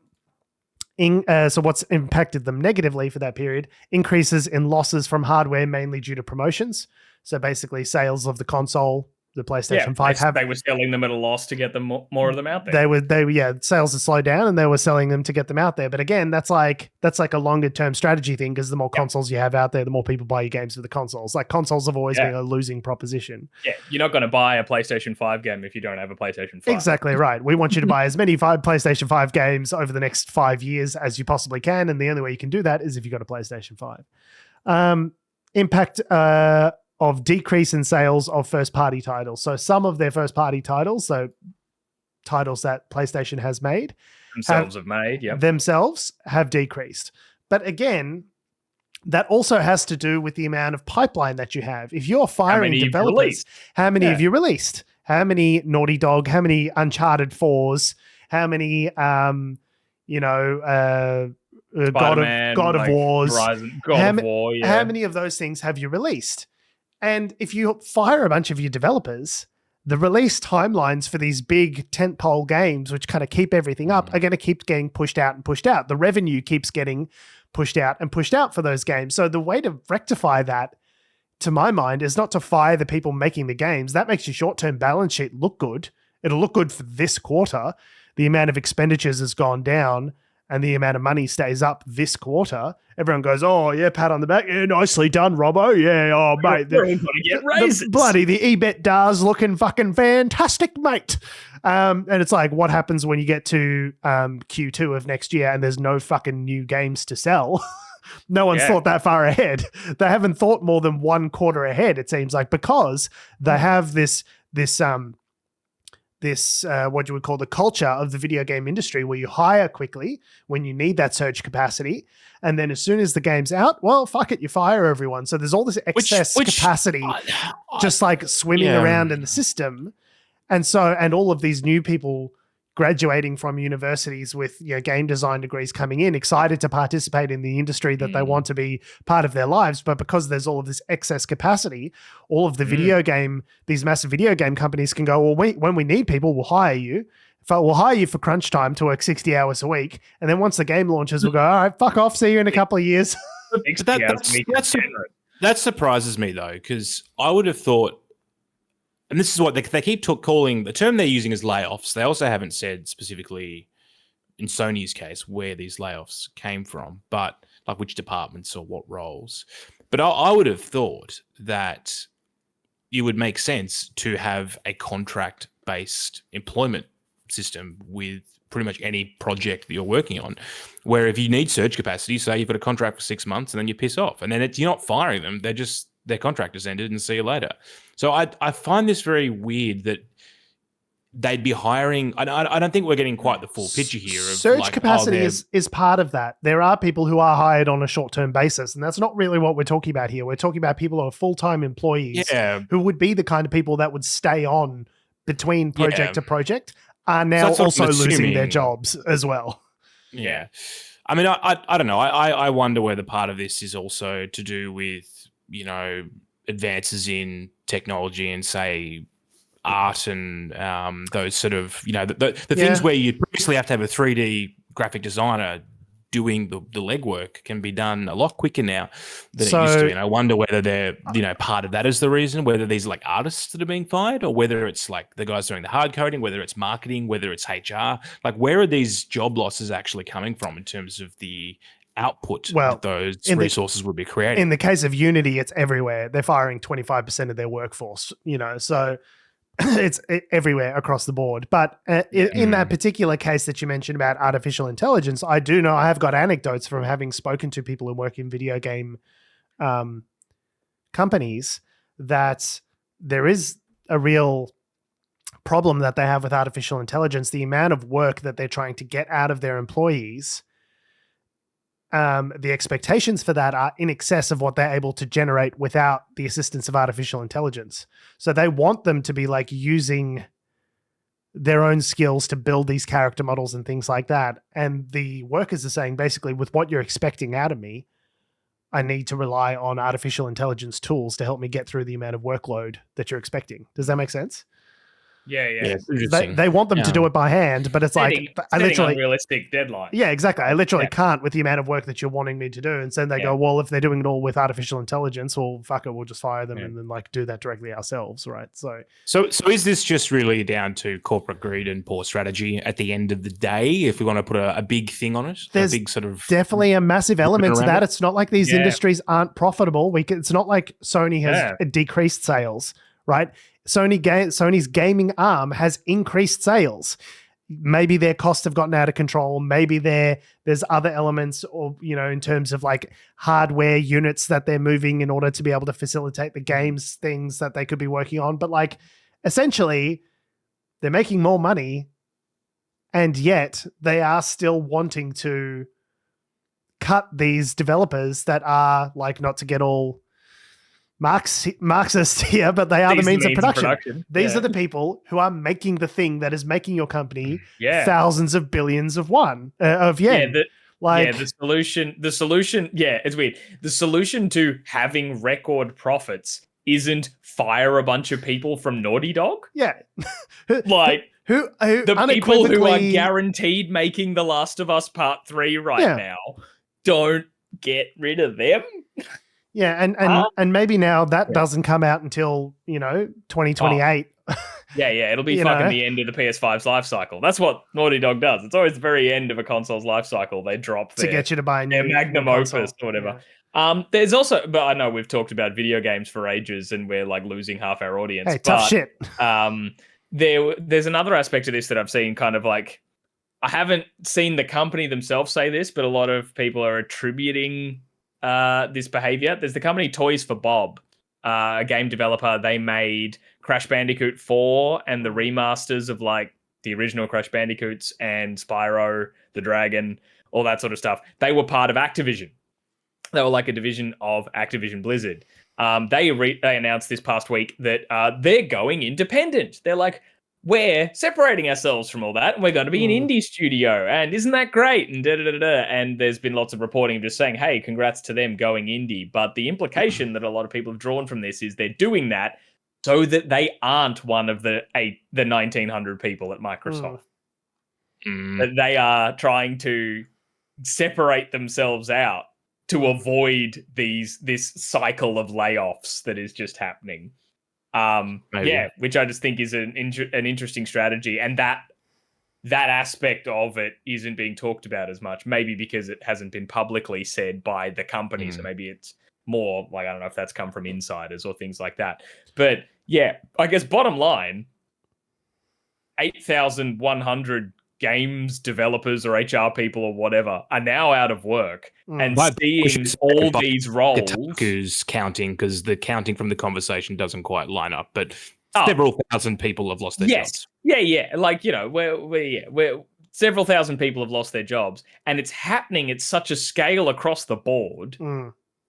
Speaker 1: what's impacted them negatively for that period? Increases in losses from hardware, mainly due to promotions. So basically sales of the console the PlayStation 5
Speaker 2: they were selling them at a loss to get them more of them out there.
Speaker 1: Sales have slowed down and they were selling them to get them out there. But again, that's like a longer term strategy thing, because the more consoles you have out there, the more people buy your games for the consoles. Like, consoles have always been a losing proposition.
Speaker 2: Yeah, you're not going to buy a PlayStation 5 game if you don't have a PlayStation 5.
Speaker 1: Exactly right. We want you to buy as many PlayStation 5 games over the next 5 years as you possibly can, and the only way you can do that is if you've got a PlayStation 5. Impact of decrease in sales of first-party titles. So some of their first-party titles, so titles that PlayStation has made, themselves have decreased. But again, that also has to do with the amount of pipeline that you have. If you're firing developers, how many have you released? How many Naughty Dog? How many Uncharted 4s? How many, God of Wars?
Speaker 2: God of War,
Speaker 1: How many of those things have you released? And if you fire a bunch of your developers, the release timelines for these big tentpole games, which kind of keep everything up, are going to keep getting pushed out and pushed out. The revenue keeps getting pushed out and pushed out for those games. So the way to rectify that, to my mind, is not to fire the people making the games. That makes your short-term balance sheet look good. It'll look good for this quarter. The amount of expenditures has gone down and the amount of money stays up this quarter. Everyone goes, oh, yeah, pat on the back. Yeah, nicely done, Robbo. Yeah, oh, mate.
Speaker 2: We're going to get raises.
Speaker 1: The EBITDA's looking fucking fantastic, mate. And it's like, what happens when you get to Q2 of next year and there's no fucking new games to sell? No one's thought that far ahead. They haven't thought more than one quarter ahead, it seems like, because they have this what you would call the culture of the video game industry, where you hire quickly when you need that surge capacity, and then as soon as the game's out, well, fuck it, you fire everyone. So there's all this excess capacity just like swimming around in the system. And all of these new people graduating from universities with game design degrees coming in, excited to participate in the industry that they want to be part of their lives. But because there's all of this excess capacity, all of the these massive video game companies can go, well, when we need people, we'll hire you. We'll hire you for crunch time to work 60 hours a week. And then once the game launches, we'll go, all right, fuck off. See you in a couple of years.
Speaker 3: That surprises me, though, because I would have thought, and this is what they keep calling, the term they're using is layoffs. They also haven't said specifically, in Sony's case, where these layoffs came from, but like which departments or what roles. But I would have thought that it would make sense to have a contract-based employment system with pretty much any project that you're working on, where if you need surge capacity, say you've got a contract for 6 months and then you piss off, and then you're not firing them, their contract has ended and see you later. So I find this very weird that they'd be hiring. I don't think we're getting quite the full picture here. Of
Speaker 1: surge capacity is part of that. There are people who are hired on a short-term basis, and that's not really what we're talking about here. We're talking about people who are full-time employees who would be the kind of people that would stay on between project to project, are now also losing their jobs as well.
Speaker 3: Yeah. I mean, I don't know. I wonder whether part of this is also to do with, advances in technology and, say, art and those sort of, the things where you previously have to have a 3D graphic designer doing the legwork can be done a lot quicker now than it used to. And I wonder whether they're, part of that is the reason, whether these like artists that are being fired, or whether it's like the guys doing the hard coding, whether it's marketing, whether it's HR. Like, where are these job losses actually coming from in terms of the output that those resources would be creating?
Speaker 1: In the case of Unity, it's everywhere. They're firing 25% of their workforce, so it's everywhere across the board. But in that particular case that you mentioned about artificial intelligence, I do know, I have got anecdotes from having spoken to people who work in video game companies, that there is a real problem that they have with artificial intelligence. The amount of work that they're trying to get out of their employees, the expectations for that are in excess of what they're able to generate without the assistance of artificial intelligence. So they want them to be like using their own skills to build these character models and things like that. And the workers are saying, basically, with what you're expecting out of me, I need to rely on artificial intelligence tools to help me get through the amount of workload that you're expecting. Does that make sense? They want them to do it by hand, but it's
Speaker 2: setting unrealistic deadline.
Speaker 1: Yeah, exactly. I literally can't with the amount of work that you're wanting me to do. And so they go, well, if they're doing it all with artificial intelligence, well, fuck it, we'll just fire them and then do that directly ourselves, right? So
Speaker 3: is this just really down to corporate greed and poor strategy at the end of the day? If we want to put a big thing on it,
Speaker 1: there's
Speaker 3: a big sort of
Speaker 1: definitely a massive element to that. It's not like these industries aren't profitable. It's not like Sony has decreased sales, right? Sony's gaming arm has increased sales. Maybe their costs have gotten out of control. Maybe there's other elements, or in terms of like hardware units that they're moving in order to be able to facilitate the games things that they could be working on. But like essentially, they're making more money, and yet they are still wanting to cut these developers that are like, not to get all Marxist here, but they are the means of production. These are the people who are making the thing that is making your company thousands of billions of yen.
Speaker 2: The solution. Yeah, it's weird. The solution to having record profits isn't fire a bunch of people from Naughty Dog.
Speaker 1: Yeah,
Speaker 2: like
Speaker 1: who
Speaker 2: the people who are guaranteed making The Last of Us Part 3 now. Don't get rid of them.
Speaker 1: Yeah, and maybe now that doesn't come out until 2028.
Speaker 2: It'll be fucking the end of the PS5's life cycle. That's what Naughty Dog does. It's always the very end of a console's life cycle. They drop
Speaker 1: to get you to buy
Speaker 2: their magnum opus or whatever. Yeah. There's also, but I know we've talked about video games for ages, and we're like losing half our audience.
Speaker 1: Hey, tough shit.
Speaker 2: There's another aspect of this that I've seen kind of like, I haven't seen the company themselves say this, but a lot of people are attributing this behavior. There's the company Toys for Bob, a game developer. They made Crash Bandicoot 4 and the remasters of like the original Crash Bandicoots and Spyro the Dragon, all that sort of stuff. They were part of Activision. They were like a division of Activision Blizzard. They announced this past week that they're going independent. They're like, we're separating ourselves from all that, and we're going to be an indie studio, and isn't that great? And and there's been lots of reporting just saying, hey, congrats to them going indie. But the implication that a lot of people have drawn from this is they're doing that so that they aren't one of the 1,900 people at Microsoft. That they are trying to separate themselves out to avoid this cycle of layoffs that is just happening. Which I just think is an interesting strategy, and that aspect of it isn't being talked about as much. Maybe because it hasn't been publicly said by the company, so maybe it's more like, I don't know if that's come from insiders or things like that. But yeah, I guess bottom line, 8,100 games developers or HR people or whatever are now out of work, and seeing all these roles.
Speaker 3: Kotaku's counting, because the counting from the conversation doesn't quite line up, but several thousand people have lost their jobs.
Speaker 2: Yeah. Like, we're several thousand people have lost their jobs, and it's happening at such a scale across the board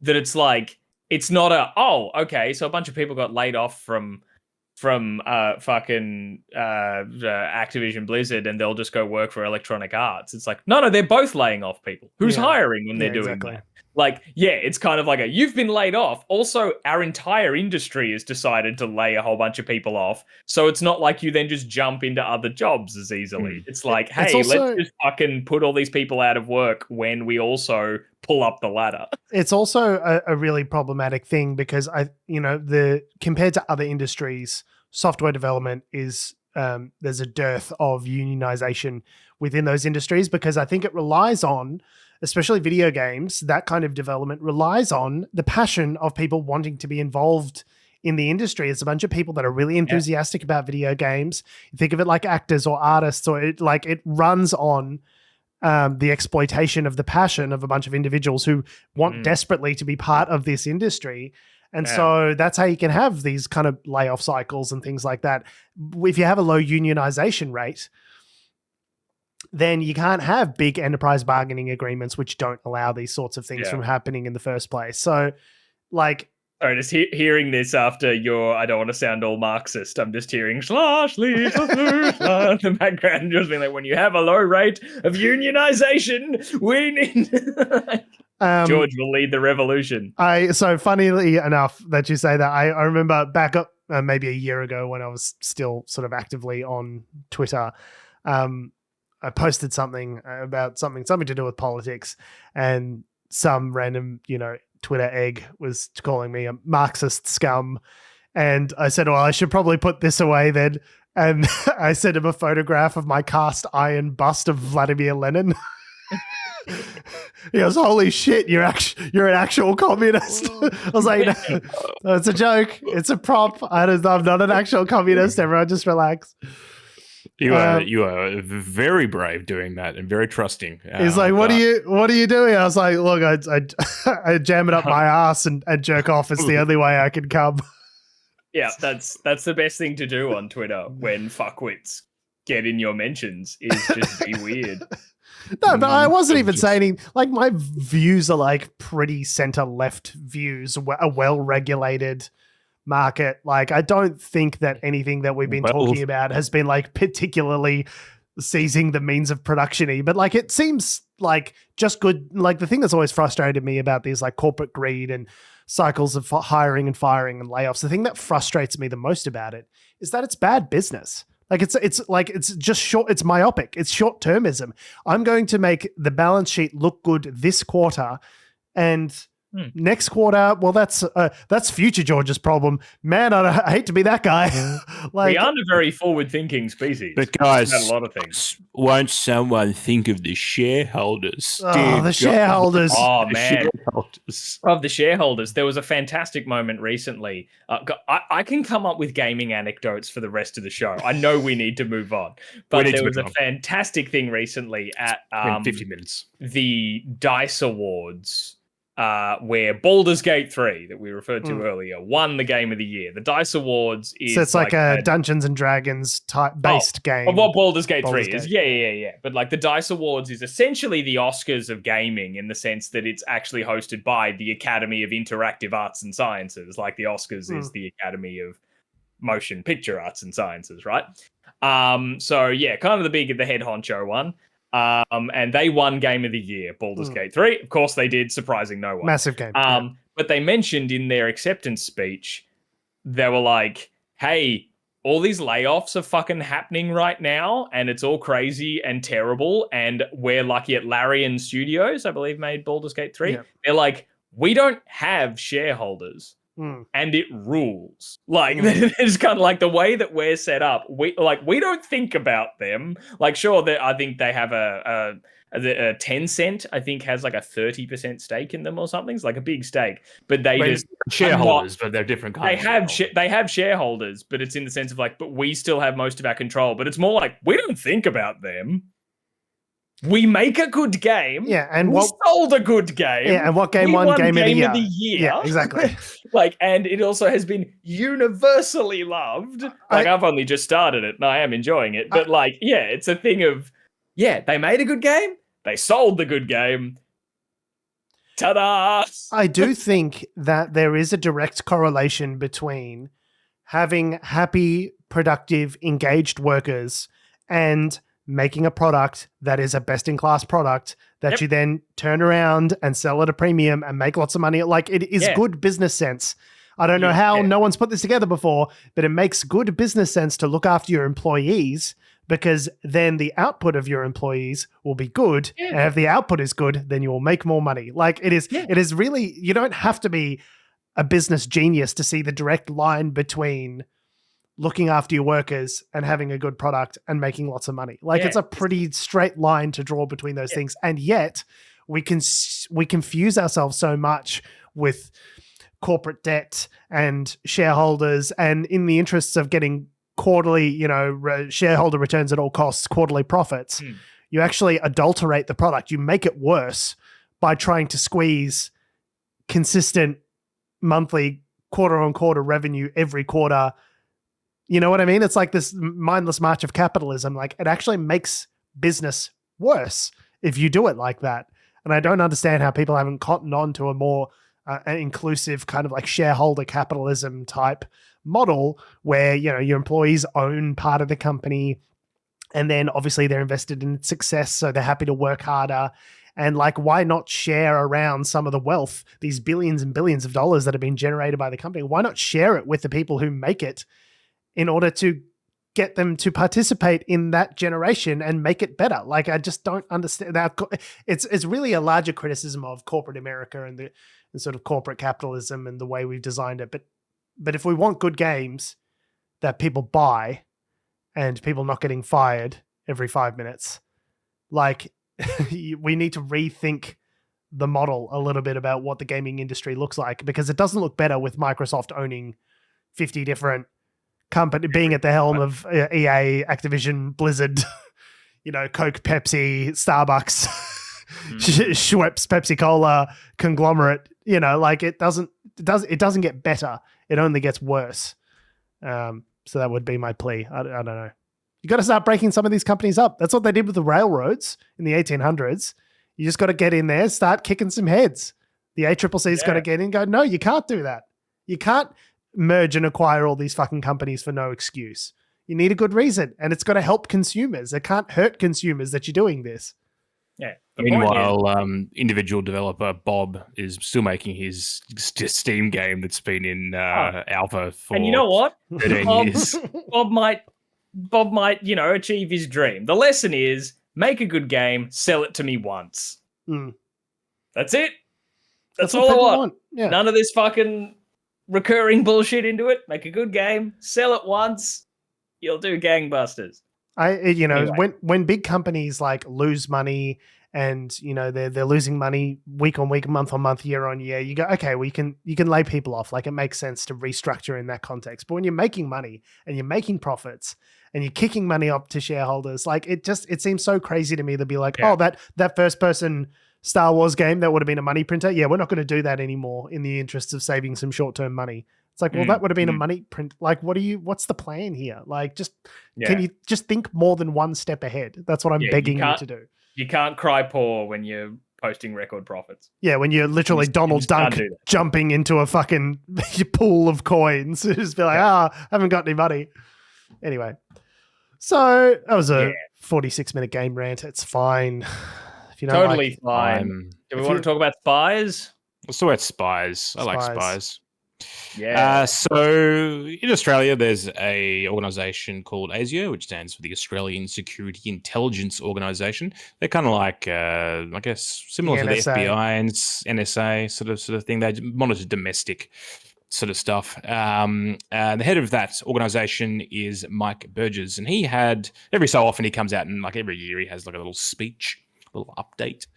Speaker 2: that it's like, it's not so a bunch of people got laid off from fucking Activision Blizzard, and they'll just go work for Electronic Arts. It's like, no, they're both laying off people. Who's hiring when they're doing that? Like, it's kind of like you've been laid off. Also, our entire industry has decided to lay a whole bunch of people off. So it's not like you then just jump into other jobs as easily. It's like, hey, let's just fucking put all these people out of work when we also pull up the ladder.
Speaker 1: It's also a really problematic thing, because compared to other industries, software development is there's a dearth of unionization within those industries, because I think it relies on, especially video games, that kind of development relies on the passion of people wanting to be involved in the industry. It's a bunch of people that are really enthusiastic about video games. You think of it like actors or artists, or it runs on the exploitation of the passion of a bunch of individuals who want desperately to be part of this industry. And so that's how you can have these kind of layoff cycles and things like that. If you have a low unionization rate, then you can't have big enterprise bargaining agreements, which don't allow these sorts of things from happening in the first place. So, like,
Speaker 2: sorry, just hearing this after I don't want to sound all Marxist. I'm just hearing slash leave in the background, just being like, when you have a low rate of unionization, we need George will lead the revolution.
Speaker 1: So funnily enough that you say that, I remember back maybe a year ago when I was still sort of actively on Twitter. I posted something about something to do with politics, and some random, Twitter egg was calling me a Marxist scum. And I said, well, I should probably put this away then. And I sent him a photograph of my cast iron bust of Vladimir Lenin. He goes, holy shit, you're an actual communist. I was like, no, it's a joke. It's a prop. I'm not an actual communist. Everyone just relax.
Speaker 3: You are very brave doing that and very trusting.
Speaker 1: He's like, what are you doing? I was like, look, I jam it up my ass and jerk off. It's the only way I can come.
Speaker 2: Yeah, that's the best thing to do on Twitter when fuckwits get in your mentions is just be weird.
Speaker 1: No, but I wasn't even saying like my views are like pretty center left views, a well-regulated market. Like I don't think that anything that we've been talking about has been like particularly seizing the means of production-y, but like it seems like just good. Like the thing that's always frustrated me about these like corporate greed and cycles of hiring and firing and layoffs, the thing that frustrates me the most about it is that it's bad business. Like it's just short. It's myopic. It's short-termism. I'm going to make the balance sheet look good this quarter, and next quarter, well, that's future George's problem. Man, I hate to be that guy.
Speaker 2: Like, we aren't a very forward-thinking species.
Speaker 3: But guys,
Speaker 2: a lot of things.
Speaker 3: Won't someone think of the shareholders?
Speaker 1: Oh, the shareholders.
Speaker 2: Oh, man. Of the shareholders. There was a fantastic moment recently. I can come up with gaming anecdotes for the rest of the show. I know we need to move on. But there was a fantastic thing recently at
Speaker 3: 50 minutes.
Speaker 2: The DICE Awards. Where Baldur's Gate 3, that we referred to earlier, won the Game of the Year. The DICE Awards is...
Speaker 1: So it's like a Dungeons and Dragons based game.
Speaker 2: Of what Baldur's Gate 3 is. Yeah. But like the DICE Awards is essentially the Oscars of gaming in the sense that it's actually hosted by the Academy of Interactive Arts and Sciences. Like the Oscars is the Academy of Motion Picture Arts and Sciences, right? So yeah, kind of the head honcho one. And they won Game of the Year, Baldur's Gate 3. Of course they did, surprising no one.
Speaker 1: Massive game.
Speaker 2: But they mentioned in their acceptance speech, they were like, hey, all these layoffs are fucking happening right now, and it's all crazy and terrible, and we're lucky at Larian Studios, I believe, made Baldur's Gate 3. Yeah. They're like, we don't have shareholders. And it rules. Like it's kind of like the way that we're set up. We don't think about them. Like, sure, I think they have a Tencent. I think has like a 30% stake in them or something. It's like a big stake, but they just
Speaker 3: shareholders, but they're different kinds.
Speaker 2: They have shareholders, but it's in the sense of like, but we still have most of our control. But it's more like we don't think about them. We make a good game.
Speaker 1: Yeah, and
Speaker 2: we sold a good game.
Speaker 1: Yeah, and what game won Game of the Year?
Speaker 2: Yeah,
Speaker 1: exactly.
Speaker 2: And it also has been universally loved. I've only just started it, and I am enjoying it. But it's a thing of, they made a good game. They sold the good game. Ta-da!
Speaker 1: I do think that there is a direct correlation between having happy, productive, engaged workers and making a product that is a best-in-class product that you then turn around and sell at a premium and make lots of money. Like, it is good business sense. I don't know how no one's put this together before, but it makes good business sense to look after your employees, because then the output of your employees will be good. Yeah. And if the output is good, then you will make more money. Like, it is really, you don't have to be a business genius to see the direct line between looking after your workers and having a good product and making lots of money. Like, it's a pretty straight line to draw between those things. And yet we confuse ourselves so much with corporate debt and shareholders, and in the interests of getting quarterly, shareholder returns at all costs, quarterly profits, you actually adulterate the product. You make it worse by trying to squeeze consistent monthly, quarter-on-quarter revenue every quarter. You know what I mean? It's like this mindless march of capitalism. Like, it actually makes business worse if you do it like that. And I don't understand how people haven't cottoned on to a more inclusive kind of like shareholder capitalism type model where, your employees own part of the company, and then obviously they're invested in its success, so they're happy to work harder. And like, why not share around some of the wealth, these billions and billions of dollars that have been generated by the company? Why not share it with the people who make it in order to get them to participate in that generation and make it better? Like, I just don't understand that. It's really a larger criticism of corporate America and the sort of corporate capitalism and the way we've designed it. But if we want good games that people buy and people not getting fired every 5 minutes, like we need to rethink the model a little bit about what the gaming industry looks like, because it doesn't look better with Microsoft owning 50 different company, being at the helm of EA, Activision, Blizzard, Coke, Pepsi, Starbucks, Schweppes, Pepsi Cola conglomerate. Like it doesn't get better. It only gets worse. So that would be my plea. I don't know. You got to start breaking some of these companies up. That's what they did with the railroads in the 1800s. You just got to get in there, start kicking some heads. The ACCC's got to get in and go, no, you can't do that. You can't merge and acquire all these fucking companies for no excuse. You need a good reason, and it's got to help consumers. It can't hurt consumers that you're doing this.
Speaker 2: Yeah.
Speaker 3: Meanwhile, individual developer Bob is still making his Steam game that's been in alpha for.
Speaker 2: And you know what?
Speaker 3: 13 years.
Speaker 2: Bob might, achieve his dream. The lesson is make a good game, sell it to me once. That's it. That's all I want. Yeah. None of this fucking recurring bullshit into it. Make a good game, sell it once, you'll do gangbusters.
Speaker 1: Anyway. when big companies like lose money and they're losing money week on week, month on month, year on year, you go, okay, well you can lay people off. Like, it makes sense to restructure in that context. But when you're making money and you're making profits and you're kicking money up to shareholders, like it seems so crazy to me to be like, oh, that first person Star Wars game that would have been a money printer, yeah, we're not going to do that anymore in the interest of saving some short-term money. It's like, well, that would have been a money print. Like, what's the plan here? Like, can you just think more than one step ahead? That's what I'm begging you to do.
Speaker 2: You can't cry poor when you're posting record profits.
Speaker 1: Yeah, when you're literally Donald Duck jumping into a fucking pool of coins. Just be like, I haven't got any money. Anyway, so that was a 46-minute game rant. It's fine. If you don't
Speaker 2: totally fine. Do we want to talk about spies?
Speaker 3: Let's talk about spies. I like spies.
Speaker 2: Yeah.
Speaker 3: So in Australia, there's a organisation called ASIO, which stands for the Australian Security Intelligence Organisation. They're kind of like, I guess, similar to the FBI and NSA sort of thing. They monitor domestic sort of stuff. The head of that organisation is Mike Burgess, and he had, every so often he comes out and like every year he has like a little speech, a little update.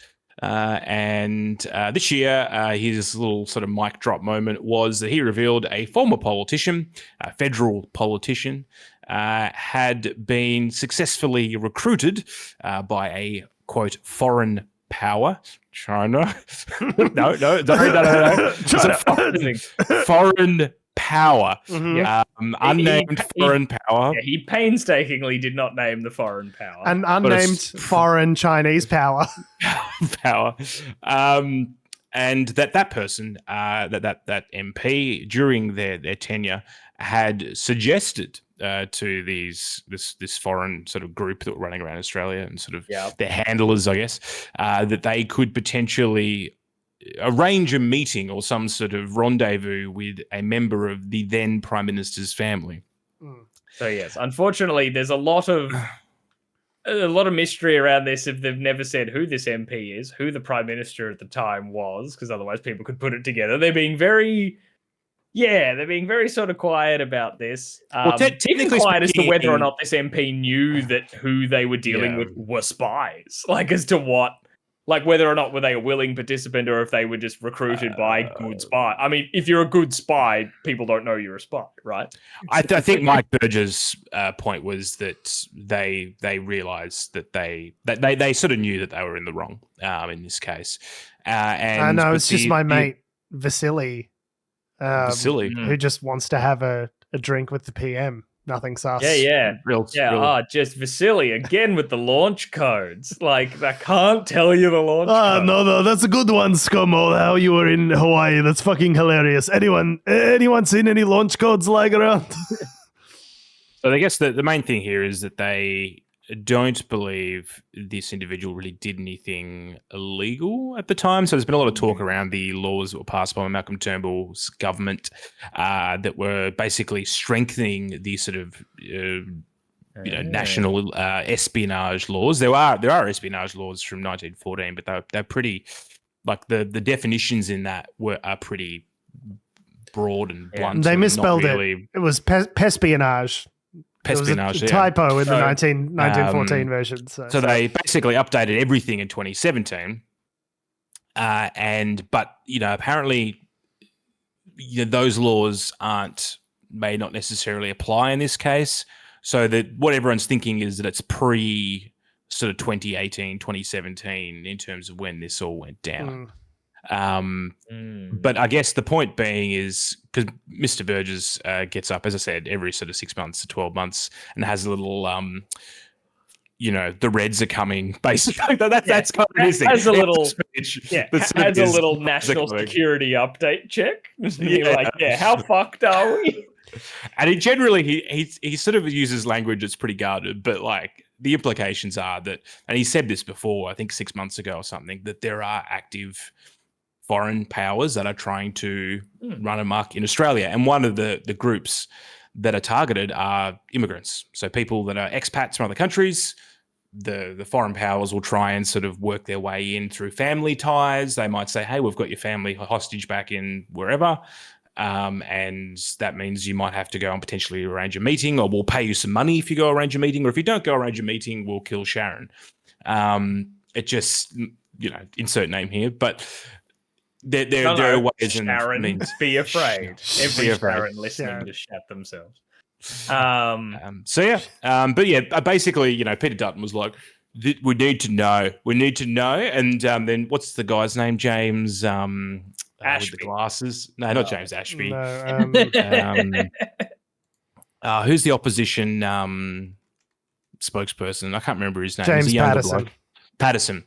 Speaker 3: And this year, his little sort of mic drop moment was that he revealed a former politician, a federal politician, had been successfully recruited by a, quote, foreign power. China. No. Foreign power. Unnamed foreign power.
Speaker 2: Yeah, he painstakingly did not name the foreign power.
Speaker 1: An unnamed foreign Chinese power.
Speaker 3: And that person, that MP, during their tenure, had suggested to this foreign sort of group that were running around Australia and sort of their handlers, I guess, that they could potentially arrange a meeting or some sort of rendezvous with a member of the then Prime Minister's family.
Speaker 2: So yes, unfortunately, there's a lot of mystery around this. If they've never said who this MP is, who the Prime Minister at the time was, because otherwise people could put it together. They're being very sort of quiet about this. Technically quiet as to whether or not this MP knew that who they were dealing with were spies. Like, as to what. Like, whether or not were they a willing participant or if they were just recruited by good spy. I mean, if you're a good spy, people don't know you're a spy, right?
Speaker 3: I think Mike Burgess' point was that they realised that they sort of knew that they were in the wrong in this case. And
Speaker 1: I know, it's just my mate Vasily, who just wants to have a drink with the PM. Nothing sus.
Speaker 2: Yeah. Just Vasily again with the launch codes. Like, I can't tell you the launch codes.
Speaker 1: No, that's a good one, Scummo. How you were in Hawaii. That's fucking hilarious. Anyone seen any launch codes lying around?
Speaker 3: So I guess the main thing here is that they don't believe this individual really did anything illegal at the time. So there's been a lot of talk around the laws that were passed by Malcolm Turnbull's government that were basically strengthening the sort of national espionage laws. There are espionage laws from 1914, but they're pretty, like the definitions in that are pretty broad and blunt.
Speaker 1: They misspelled it. It was pespionage.
Speaker 3: Pespionage,
Speaker 1: it was a typo in the 1914 version. So
Speaker 3: they basically updated everything in 2017, but apparently, those laws may not necessarily apply in this case. So that what everyone's thinking is that it's pre sort of 2018, 2017 in terms of when this all went down. But I guess the point being is because Mr. Burgess gets up, as I said, every sort of 6 months to 12 months and has a little, the Reds are coming, basically. That's kind of his thing.
Speaker 2: Has a little, has a little national security update check. How fucked are we?
Speaker 3: And he sort of uses language that's pretty guarded, but like the implications are that, and he said this before, I think 6 months ago or something, that there are active foreign powers that are trying to run amok in Australia. And one of the groups that are targeted are immigrants. So people that are expats from other countries, the foreign powers will try and sort of work their way in through family ties. They might say, hey, we've got your family hostage back in wherever. And that means you might have to go and potentially arrange a meeting, or we'll pay you some money if you go arrange a meeting, or if you don't go arrange a meeting, we'll kill Sharon. It just, insert name here, but there are ways
Speaker 2: Sharon,
Speaker 3: and means.
Speaker 2: Be afraid. Every Sharon listening to shat themselves.
Speaker 3: Basically, Peter Dutton was like, we need to know. And then what's the guy's name? James with the glasses. No, not James Ashby.
Speaker 1: No,
Speaker 3: who's the opposition spokesperson? I can't remember his name.
Speaker 1: James
Speaker 3: Patterson.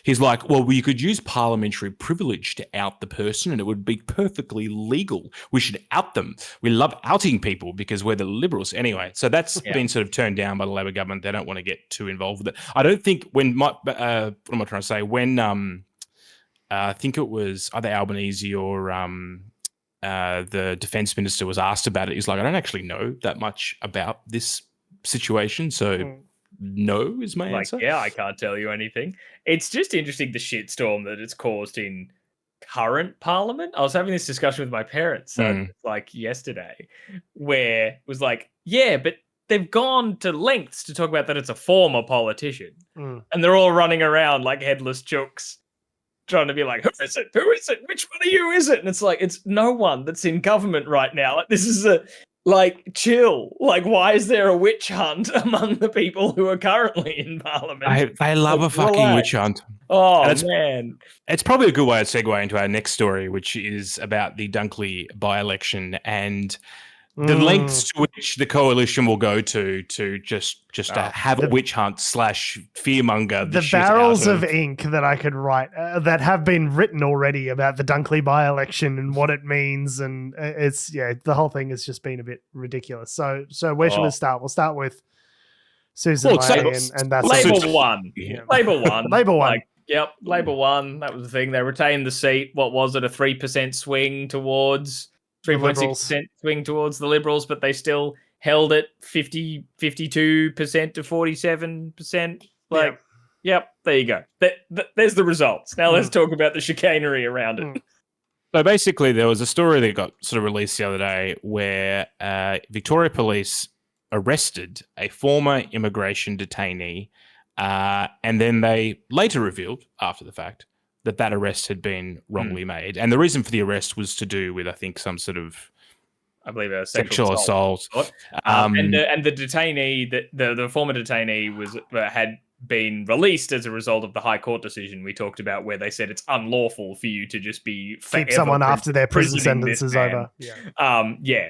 Speaker 3: He's like, well, we could use parliamentary privilege to out the person and it would be perfectly legal. We should out them. We love outing people because we're the Liberals. Anyway, so that's been sort of turned down by the Labor government. They don't want to get too involved with it. I don't think what am I trying to say? When I think it was either Albanese or the defense minister was asked about it. He's like, I don't actually know that much about this situation. So no is my answer.
Speaker 2: I can't tell you anything. It's just interesting the shitstorm that it's caused in current parliament. I was having this discussion with my parents yesterday, where it was like, but they've gone to lengths to talk about that it's a former politician, and they're all running around like headless chooks, trying to be like, who is it? Which one of you is it? And it's like, it's no one that's in government right now. Like, this is chill. Like, why is there a witch hunt among the people who are currently in parliament?
Speaker 3: They love a fucking witch hunt.
Speaker 2: Oh, man.
Speaker 3: It's probably a good way to segue into our next story, which is about the Dunkley by-election and the lengths to which the coalition will go to just to have a witch hunt / fearmonger.
Speaker 1: The barrels of ink that I could write that have been written already about the Dunkley by-election and what it means, and it's the whole thing has just been a bit ridiculous. So where should we start? We'll start with Susan Ley, and that's
Speaker 2: Labor one.
Speaker 1: Yeah.
Speaker 2: Labor one.
Speaker 1: Labor one.
Speaker 2: Labor one. That was the thing. They retained the seat. What was it? A 3% swing towards. 3.6% swing towards the Liberals, but they still held it 52% to 47%. There you go. There's the results. Now let's talk about the chicanery around it.
Speaker 3: So basically, there was a story that got sort of released the other day where Victoria Police arrested a former immigration detainee, and then they later revealed, after the fact, that arrest had been wrongly made. And the reason for the arrest was to do with, I think, some sort of,
Speaker 2: I believe, a
Speaker 3: sexual assault.
Speaker 2: And the detainee, the former detainee had been released as a result of the High Court decision we talked about, where they said it's unlawful for you to just be
Speaker 1: keep someone after their prison sentence is over.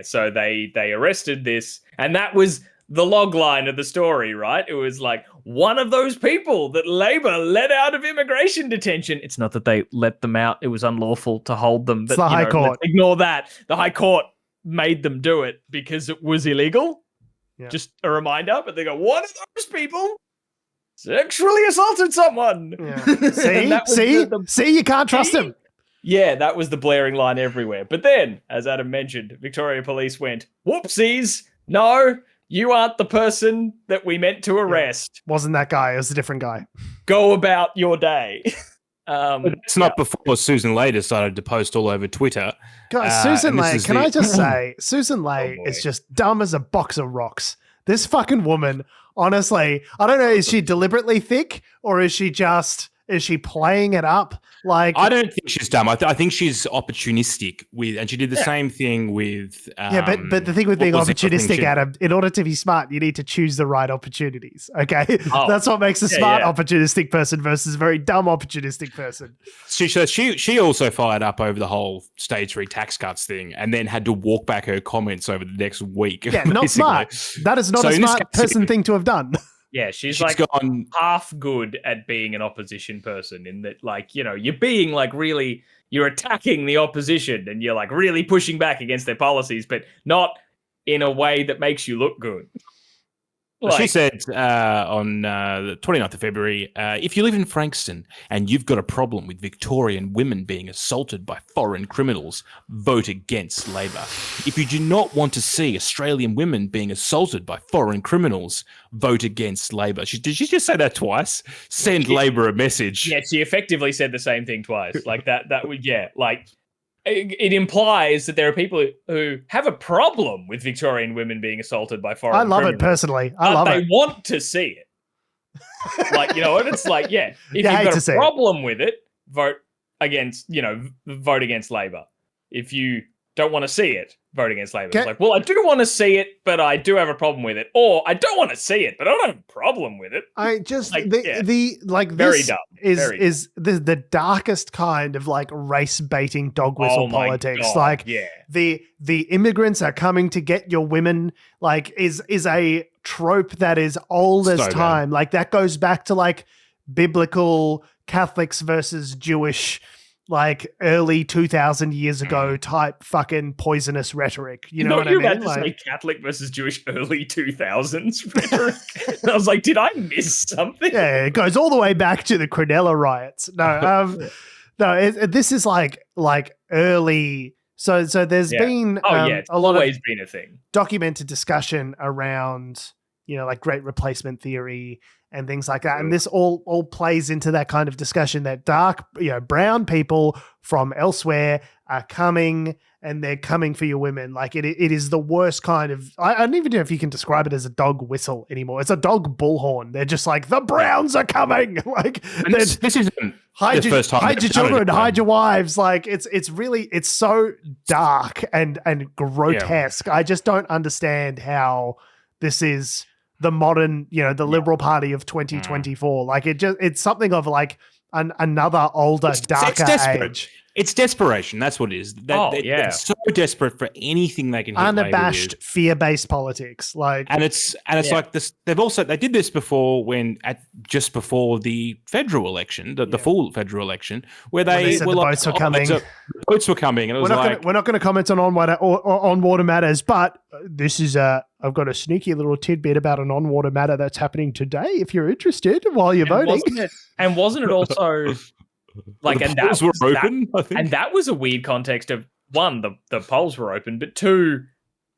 Speaker 2: So they arrested this, and that was the log line of the story, right? It was like one of those people that Labor let out of immigration detention. It's not that they let them out. It was unlawful to hold them.
Speaker 1: But, it's the High Court.
Speaker 2: Ignore that. The High Court made them do it because it was illegal.
Speaker 1: Yeah.
Speaker 2: Just a reminder. But they go, one of those people sexually assaulted someone.
Speaker 1: Yeah. See, you can't trust him.
Speaker 2: Yeah, that was the blaring line everywhere. But then, as Adam mentioned, Victoria Police went, whoopsies, no, you aren't the person that we meant to arrest.
Speaker 1: Wasn't that guy, it was a different guy.
Speaker 2: Go about your day.
Speaker 3: It's not before Susan Ley decided to post all over Twitter.
Speaker 1: Guys, Susan Ley, can I just say, Susan Ley is just dumb as a box of rocks. This fucking woman, honestly, I don't know, is she deliberately thick or is she playing it up? Like,
Speaker 3: I don't think she's dumb. I think she's opportunistic and she did the same thing with.
Speaker 1: But the thing with being opportunistic, Adam, in order to be smart, you need to choose the right opportunities. Okay, that's what makes a smart opportunistic person versus a very dumb opportunistic person.
Speaker 3: She also fired up over the whole stage 3 tax cuts thing, and then had to walk back her comments over the next week.
Speaker 1: Yeah, not smart. That is not a smart person thing to have done.
Speaker 2: Yeah, she's like gone half good at being an opposition person in that, like, you know, you're being like really, you're attacking the opposition and you're like really pushing back against their policies, but not in a way that makes you look good.
Speaker 3: She said on the 29th of February, if you live in Frankston and you've got a problem with Victorian women being assaulted by foreign criminals, vote against Labor. If you do not want to see Australian women being assaulted by foreign criminals, vote against Labor. Did she just say that twice? Send Labor a message.
Speaker 2: Yeah, she effectively said the same thing twice. Like that would, like... It implies that there are people who have a problem with Victorian women being assaulted by foreign criminals.
Speaker 1: I love it personally. I love it.
Speaker 2: They want to see it. Like, you know, and it's like, if you've got a problem with it, vote against Labor. If you don't want to see it, vote against Labor. It's like, well, I do want to see it, but I do have a problem with it. Or I don't want to see it, but I don't have a problem with it.
Speaker 1: I just very
Speaker 2: dumb.
Speaker 1: Is the darkest kind of like race baiting dog whistle politics. God, like the immigrants are coming to get your women, like is a trope that is old as time. Like that goes back to like biblical Catholics versus Jewish, like early 2000 years ago type fucking poisonous rhetoric. You know what I mean?
Speaker 2: You're about to say Catholic versus Jewish early 2000s rhetoric. And I was like, did I miss something?
Speaker 1: Yeah, it goes all the way back to the Cronulla riots. This is like early. So there's been
Speaker 2: it's
Speaker 1: a lot
Speaker 2: always
Speaker 1: of
Speaker 2: been a thing.
Speaker 1: Documented discussion around, you know, like great replacement theory and things like that. And this all plays into that kind of discussion that brown people from elsewhere are coming and they're coming for your women. Like it is the worst kind of, I don't even know if you can describe it as a dog whistle anymore. It's a dog bullhorn. They're just like, the Browns are coming. Like
Speaker 3: this isn't
Speaker 1: hide
Speaker 3: the first time.
Speaker 1: Hide your children, hide your wives. Like it's really so dark and grotesque. Yeah. I just don't understand how this is the modern, the Liberal Party of 2024. Like it's something of like another older, darker age.
Speaker 3: It's desperation. That's what it is. They're so desperate for anything they can hit
Speaker 1: unabashed, fear-based politics. Like,
Speaker 3: and it's like this. They did this before just before the federal election, the full federal election, where they
Speaker 1: said the votes were coming.
Speaker 3: The votes were coming, and it was
Speaker 1: we're not going to comment on water matters, but this is I've got a sneaky little tidbit about an on-water matter that's happening today. If you're interested, while you're voting,
Speaker 2: wasn't it also? Like,
Speaker 3: and polls were open, I think.
Speaker 2: And that was a weird context of, one, the polls were open, but two,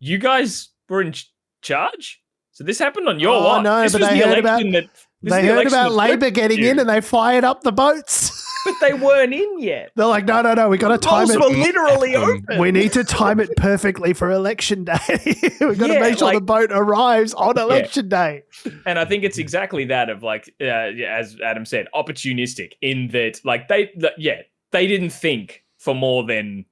Speaker 2: you guys were in charge? So this happened on your watch.
Speaker 1: No,
Speaker 2: this
Speaker 1: but they heard about Labor getting in and they fired up the boats. But they weren't in yet. They're like, no, we got to time it.
Speaker 2: The polls were literally open.
Speaker 1: We need to time it perfectly for election day. We got to make sure the boat arrives on election day.
Speaker 2: And I think it's exactly that of like, as Adam said, opportunistic in that, like they didn't think for more than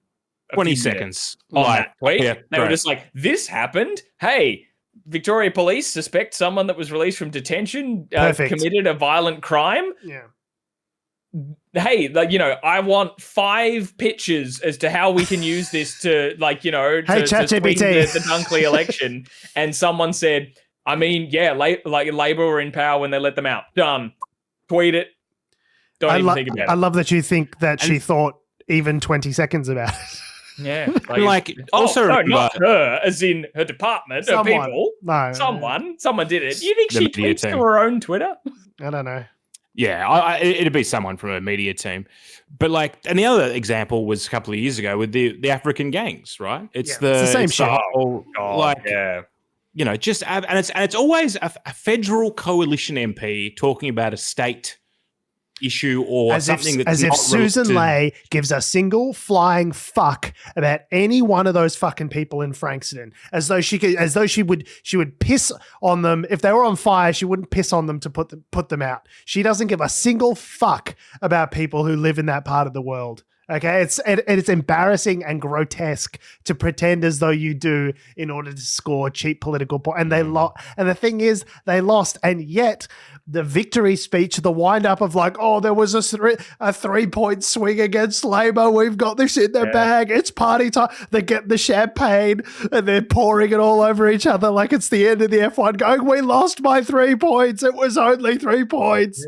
Speaker 3: 20 seconds
Speaker 2: on that tweet. Yeah, they were just like, this happened. Hey, Victoria Police suspect someone that was released from detention committed a violent crime.
Speaker 1: Yeah.
Speaker 2: Hey, I want 5 pictures as to how we can use this to, to swing the Dunkley election. And someone said, I mean, Labor were in power when they let them out. Done. Tweet it. Don't even think about it.
Speaker 1: I love that you think that she thought even 20 seconds about it.
Speaker 2: Yeah.
Speaker 3: Not
Speaker 2: her, as in her department, her people.
Speaker 1: No.
Speaker 2: Someone did it. You think she tweets to her own Twitter?
Speaker 1: I don't know.
Speaker 3: Yeah, it'd be someone from a media team. But like, and the other example was a couple of years ago with the African gangs, right? It's the
Speaker 1: same shit.
Speaker 3: You know, just and it's always a federal coalition MP talking about a state issue or something
Speaker 1: as if Susan Ley gives a single flying fuck about any one of those fucking people in Frankston, as though she would piss on them if they were on fire. She wouldn't piss on them to put them out. She doesn't give a single fuck about people who live in that part of the world. Okay, it's embarrassing and grotesque to pretend as though you do in order to score cheap political points. And and the thing is, they lost, and yet the victory speech, the wind up of like, oh, there was a 3-point swing against Labor. We've got this in their bag. It's party time. They get the champagne and they're pouring it all over each other like it's the end of the F1, going, we lost by 3 points. It was only 3 points.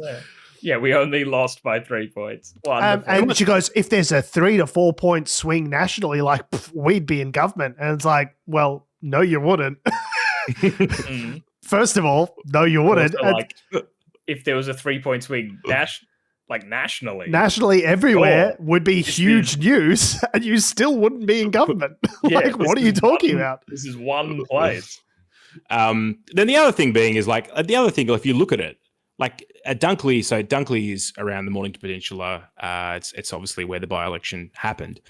Speaker 2: Yeah, we only lost by 3 points.
Speaker 1: And she goes, if there's a 3 to 4 point swing nationally, like, we'd be in government. And it's like, well, no, you wouldn't. First of all, no, you wouldn't.
Speaker 2: Also, like, if there was a 3-point swing nationally
Speaker 1: everywhere would be huge news, and you still wouldn't be in government. Like, what are you talking about?
Speaker 2: This is one place.
Speaker 3: Then the other thing being is like if you look at it, like at Dunkley, so Dunkley is around the Mornington Peninsula. It's obviously where the by-election happened.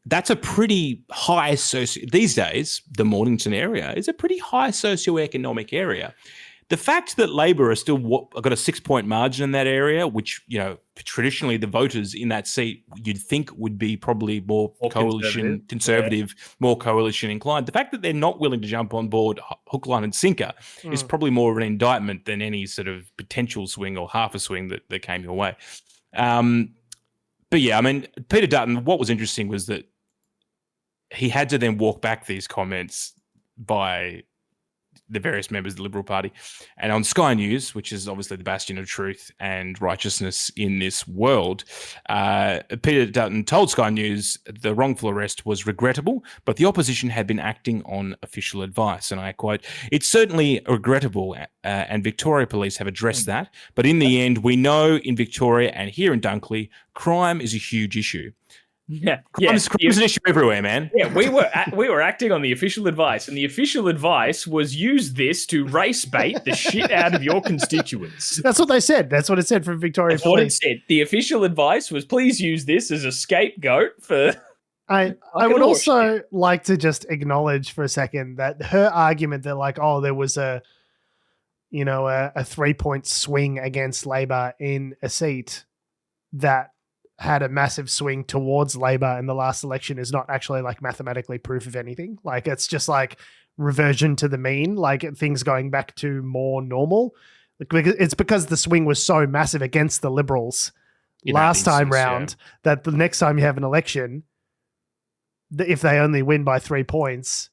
Speaker 3: That's a pretty high these days, the Mornington area is a pretty high socioeconomic area. The fact that Labor are still got a 6-point margin in that area, which, you know, traditionally the voters in that seat you'd think would be probably more coalition conservative, more coalition inclined. The fact that they're not willing to jump on board hook, line and sinker is probably more of an indictment than any sort of potential swing or half a swing that came your way. But yeah, I mean, Peter Dutton, what was interesting was that he had to then walk back these comments by the various members of the Liberal Party. And on Sky News, which is obviously the bastion of truth and righteousness in this world, Peter Dutton told Sky News the wrongful arrest was regrettable, but the opposition had been acting on official advice. And I quote, "It's certainly regrettable, and Victoria Police have addressed that. But in the end, we know in Victoria and here in Dunkley, crime is a huge issue." Crime's an issue everywhere, man.
Speaker 2: Yeah, we were acting on the official advice, and the official advice was use this to race bait the shit out of your constituents.
Speaker 1: That's what they said. That's what it said from Victoria Police.
Speaker 2: What it said. The official advice was please use this as a scapegoat for.
Speaker 1: I would also like to just acknowledge for a second that her argument that like, oh, there was a 3-point swing against Labor in a seat that had a massive swing towards Labor in the last election is not actually like mathematically proof of anything. Like, it's just like reversion to the mean, like things going back to more normal. Like, it's because the swing was so massive against the Liberals last time round that the next time you have an election, if they only win by 3 points,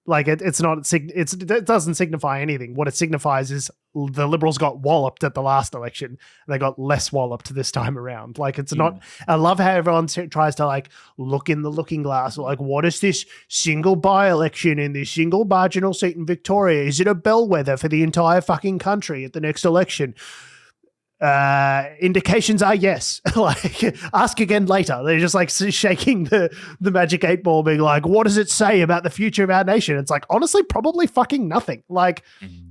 Speaker 1: like it doesn't signify anything. What it signifies is the Liberals got walloped at the last election. And they got less walloped this time around. Like, it's not. I love how everyone tries to like look in the looking glass. Like, what is this single by-election in this single marginal seat in Victoria? Is it a bellwether for the entire fucking country at the next election? Indications are yes. Like, ask again later. They're just like shaking the magic 8 ball, being like, what does it say about the future of our nation? It's like, honestly, probably fucking nothing. Like,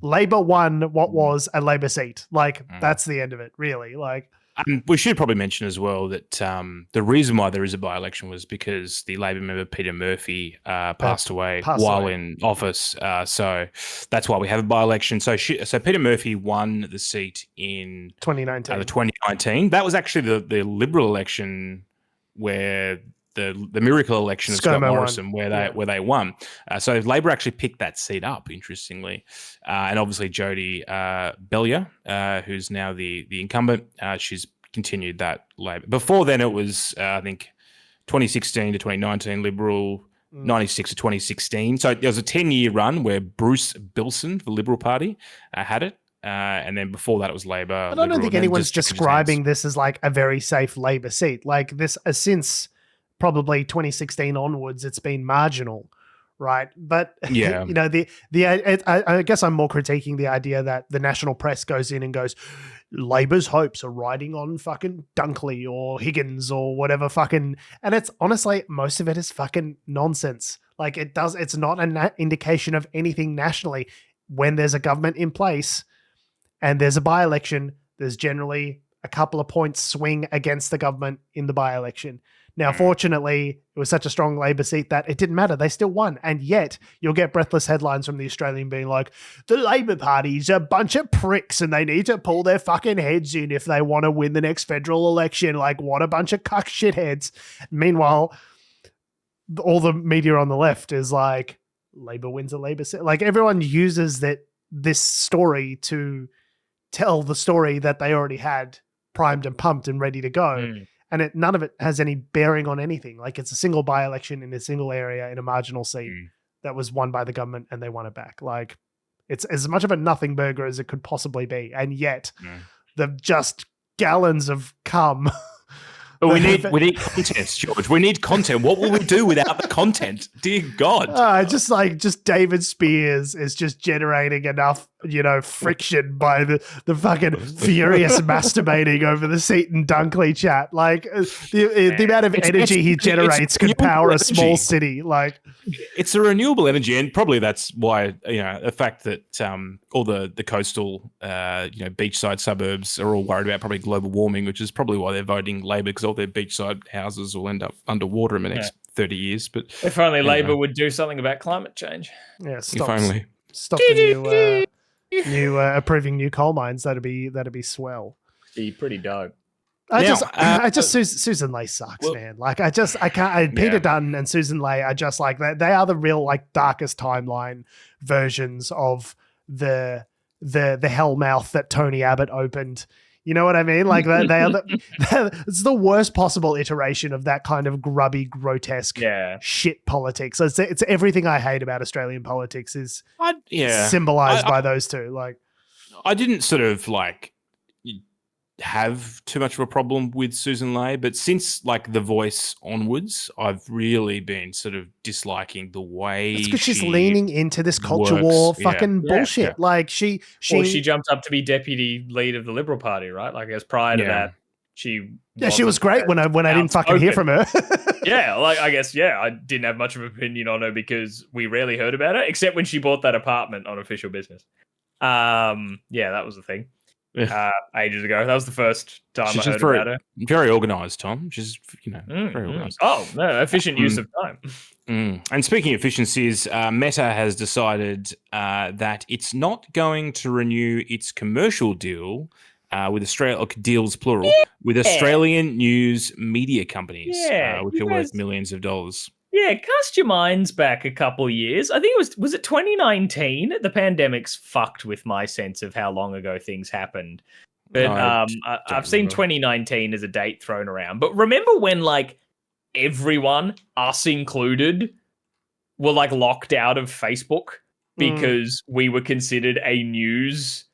Speaker 1: Labor won what was a Labor seat. Like, that's the end of it, really. Like,
Speaker 3: we should probably mention as well that the reason why there is a by-election was because the Labor member Peter Murphy passed away while in office. So that's why we have a by-election. So Peter Murphy won the seat in 2019. That was actually the Liberal election where the miracle election of Scott Morrison won. where they won. So Labor actually picked that seat up, interestingly. And obviously Jodie Belyea, who's now the incumbent, she's continued that Labor. Before then it was, I think, 2016 to 2019 Liberal, 96 to 2016. So there was a 10-year run where Bruce Bilson, the Liberal Party, had it. And then before that it was Labor.
Speaker 1: But I don't think anyone's describing this as like a very safe Labor seat. Like, this since probably 2016 onwards, it's been marginal, right? But
Speaker 3: Yeah.
Speaker 1: I guess I'm more critiquing the idea that the national press goes in and goes, Labour's hopes are riding on fucking Dunkley or Higgins or whatever fucking, and it's honestly most of it is fucking nonsense. Like it's not an indication of anything nationally. When there's a government in place and there's a by-election, there's generally a couple of points swing against the government in the by-election. Now, fortunately, it was such a strong Labor seat that it didn't matter. They still won. And yet you'll get breathless headlines from the Australian being like, the Labor Party's a bunch of pricks and they need to pull their fucking heads in if they want to win the next federal election. Like, what a bunch of cuck shitheads. Meanwhile, all the media on the left is like, Labor wins a Labor seat. Like, everyone uses this story to tell the story that they already had primed and pumped and ready to go. And none of it has any bearing on anything. Like, it's a single by-election in a single area in a marginal seat that was won by the government and they won it back. Like, it's as much of a nothing burger as it could possibly be. And yet the just gallons of cum.
Speaker 3: But we need content, George. We need content. What will we do without the content? Dear God.
Speaker 1: Just David Spears is just generating enough, friction by the fucking furious masturbating over the Seaton Dunkley chat. Like, the amount of energy he generates could power a small city. Like,
Speaker 3: it's a renewable energy, and probably that's why the fact that all the coastal beachside suburbs are all worried about probably global warming, which is probably why they're voting Labor, because all their beachside houses will end up underwater in the next 30 years. But
Speaker 2: if only Labor would do something about climate change.
Speaker 1: Yeah,
Speaker 3: if only.
Speaker 1: Stop the new approving new coal mines. That'd be swell.
Speaker 2: Be pretty dope.
Speaker 1: Susan Ley sucks, man. Like, I can't. Peter Dutton and Susan Ley are just like they are the real like darkest timeline versions of the hellmouth that Tony Abbott opened. You know what I mean? Like, they are it's the worst possible iteration of that kind of grubby, grotesque shit politics. It's everything I hate about Australian politics is symbolized by those two. Like,
Speaker 3: I didn't sort of like have too much of a problem with Susan Ley, but since like The Voice onwards, I've really been sort of disliking the way
Speaker 1: it's because she's leaning into this culture war fucking bullshit. Yeah. Like she
Speaker 2: jumped up to be deputy lead of the Liberal Party, right? Like, as prior to that, she
Speaker 1: was great when I didn't fucking hear from her.
Speaker 2: I guess I didn't have much of an opinion on her because we rarely heard about her, except when she bought that apartment on official business. That was the thing. Ages ago. That was the first time I heard about her.
Speaker 3: Very organised, Tom. She's, very organised.
Speaker 2: Oh, no, efficient use of time.
Speaker 3: And speaking of efficiencies, Meta has decided that it's not going to renew its commercial deal with deals plural, with Australian news media companies, which are worth millions of dollars.
Speaker 2: Yeah, cast your minds back a couple years. I think it was it 2019? The pandemic's fucked with my sense of how long ago things happened. But I've seen 2019 as a date thrown around. But remember when like everyone, us included, were like locked out of Facebook because we were considered a news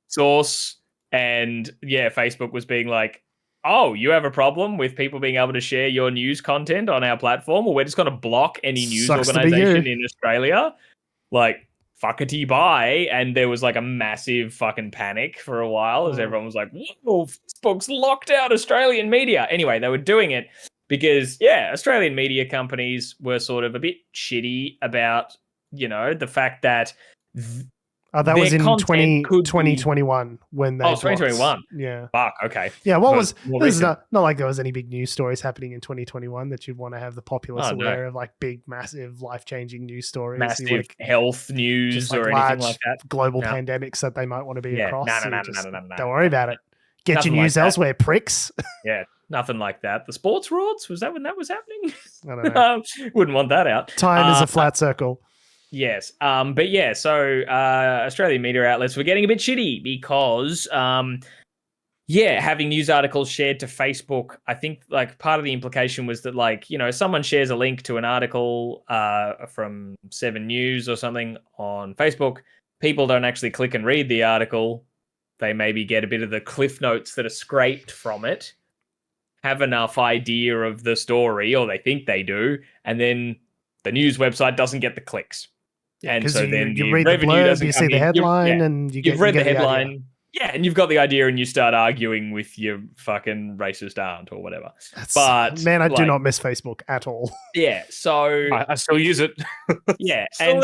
Speaker 2: source, and Facebook was being like, oh, you have a problem with people being able to share your news content on our platform? Well, we're just going to block any news organization in Australia. Like, fuckity bye. And there was like a massive fucking panic for a while as everyone was like, whoa, Facebook's locked out Australian media. Anyway, they were doing it because, Australian media companies were sort of a bit shitty about, the fact that...
Speaker 1: that was in 2021 when they... Oh,
Speaker 2: 2021.
Speaker 1: Yeah.
Speaker 2: Fuck, okay.
Speaker 1: Yeah, this is not like there was any big news stories happening in 2021 that you'd want to have the populace aware of, like big, massive, life-changing news stories.
Speaker 2: Massive health news or anything like that.
Speaker 1: Global pandemics that they might want to be across.
Speaker 2: No.
Speaker 1: Don't worry about it. Get your news elsewhere, pricks.
Speaker 2: Yeah, nothing like that. The sports rorts, was that when that was happening?
Speaker 1: I don't know.
Speaker 2: Wouldn't want that out.
Speaker 1: Time is a flat circle.
Speaker 2: Yes. So Australian media outlets were getting a bit shitty because, having news articles shared to Facebook, I think like part of the implication was that like, someone shares a link to an article from 7 News or something on Facebook. People don't actually click and read the article. They maybe get a bit of the cliff notes that are scraped from it, have enough idea of the story, or they think they do, and then The news website doesn't get the clicks.
Speaker 1: Yeah,
Speaker 2: and so then
Speaker 1: you
Speaker 2: the
Speaker 1: read the
Speaker 2: revenue
Speaker 1: blurb,
Speaker 2: doesn't
Speaker 1: you
Speaker 2: come
Speaker 1: see the
Speaker 2: in.
Speaker 1: headline, and
Speaker 2: you've read the headline.
Speaker 1: idea.
Speaker 2: Yeah, and you've got the idea, and you start arguing with your fucking racist aunt or whatever.
Speaker 1: Man, I do not miss Facebook at all.
Speaker 2: Yeah, so
Speaker 3: I still use it.
Speaker 2: yeah,
Speaker 3: Still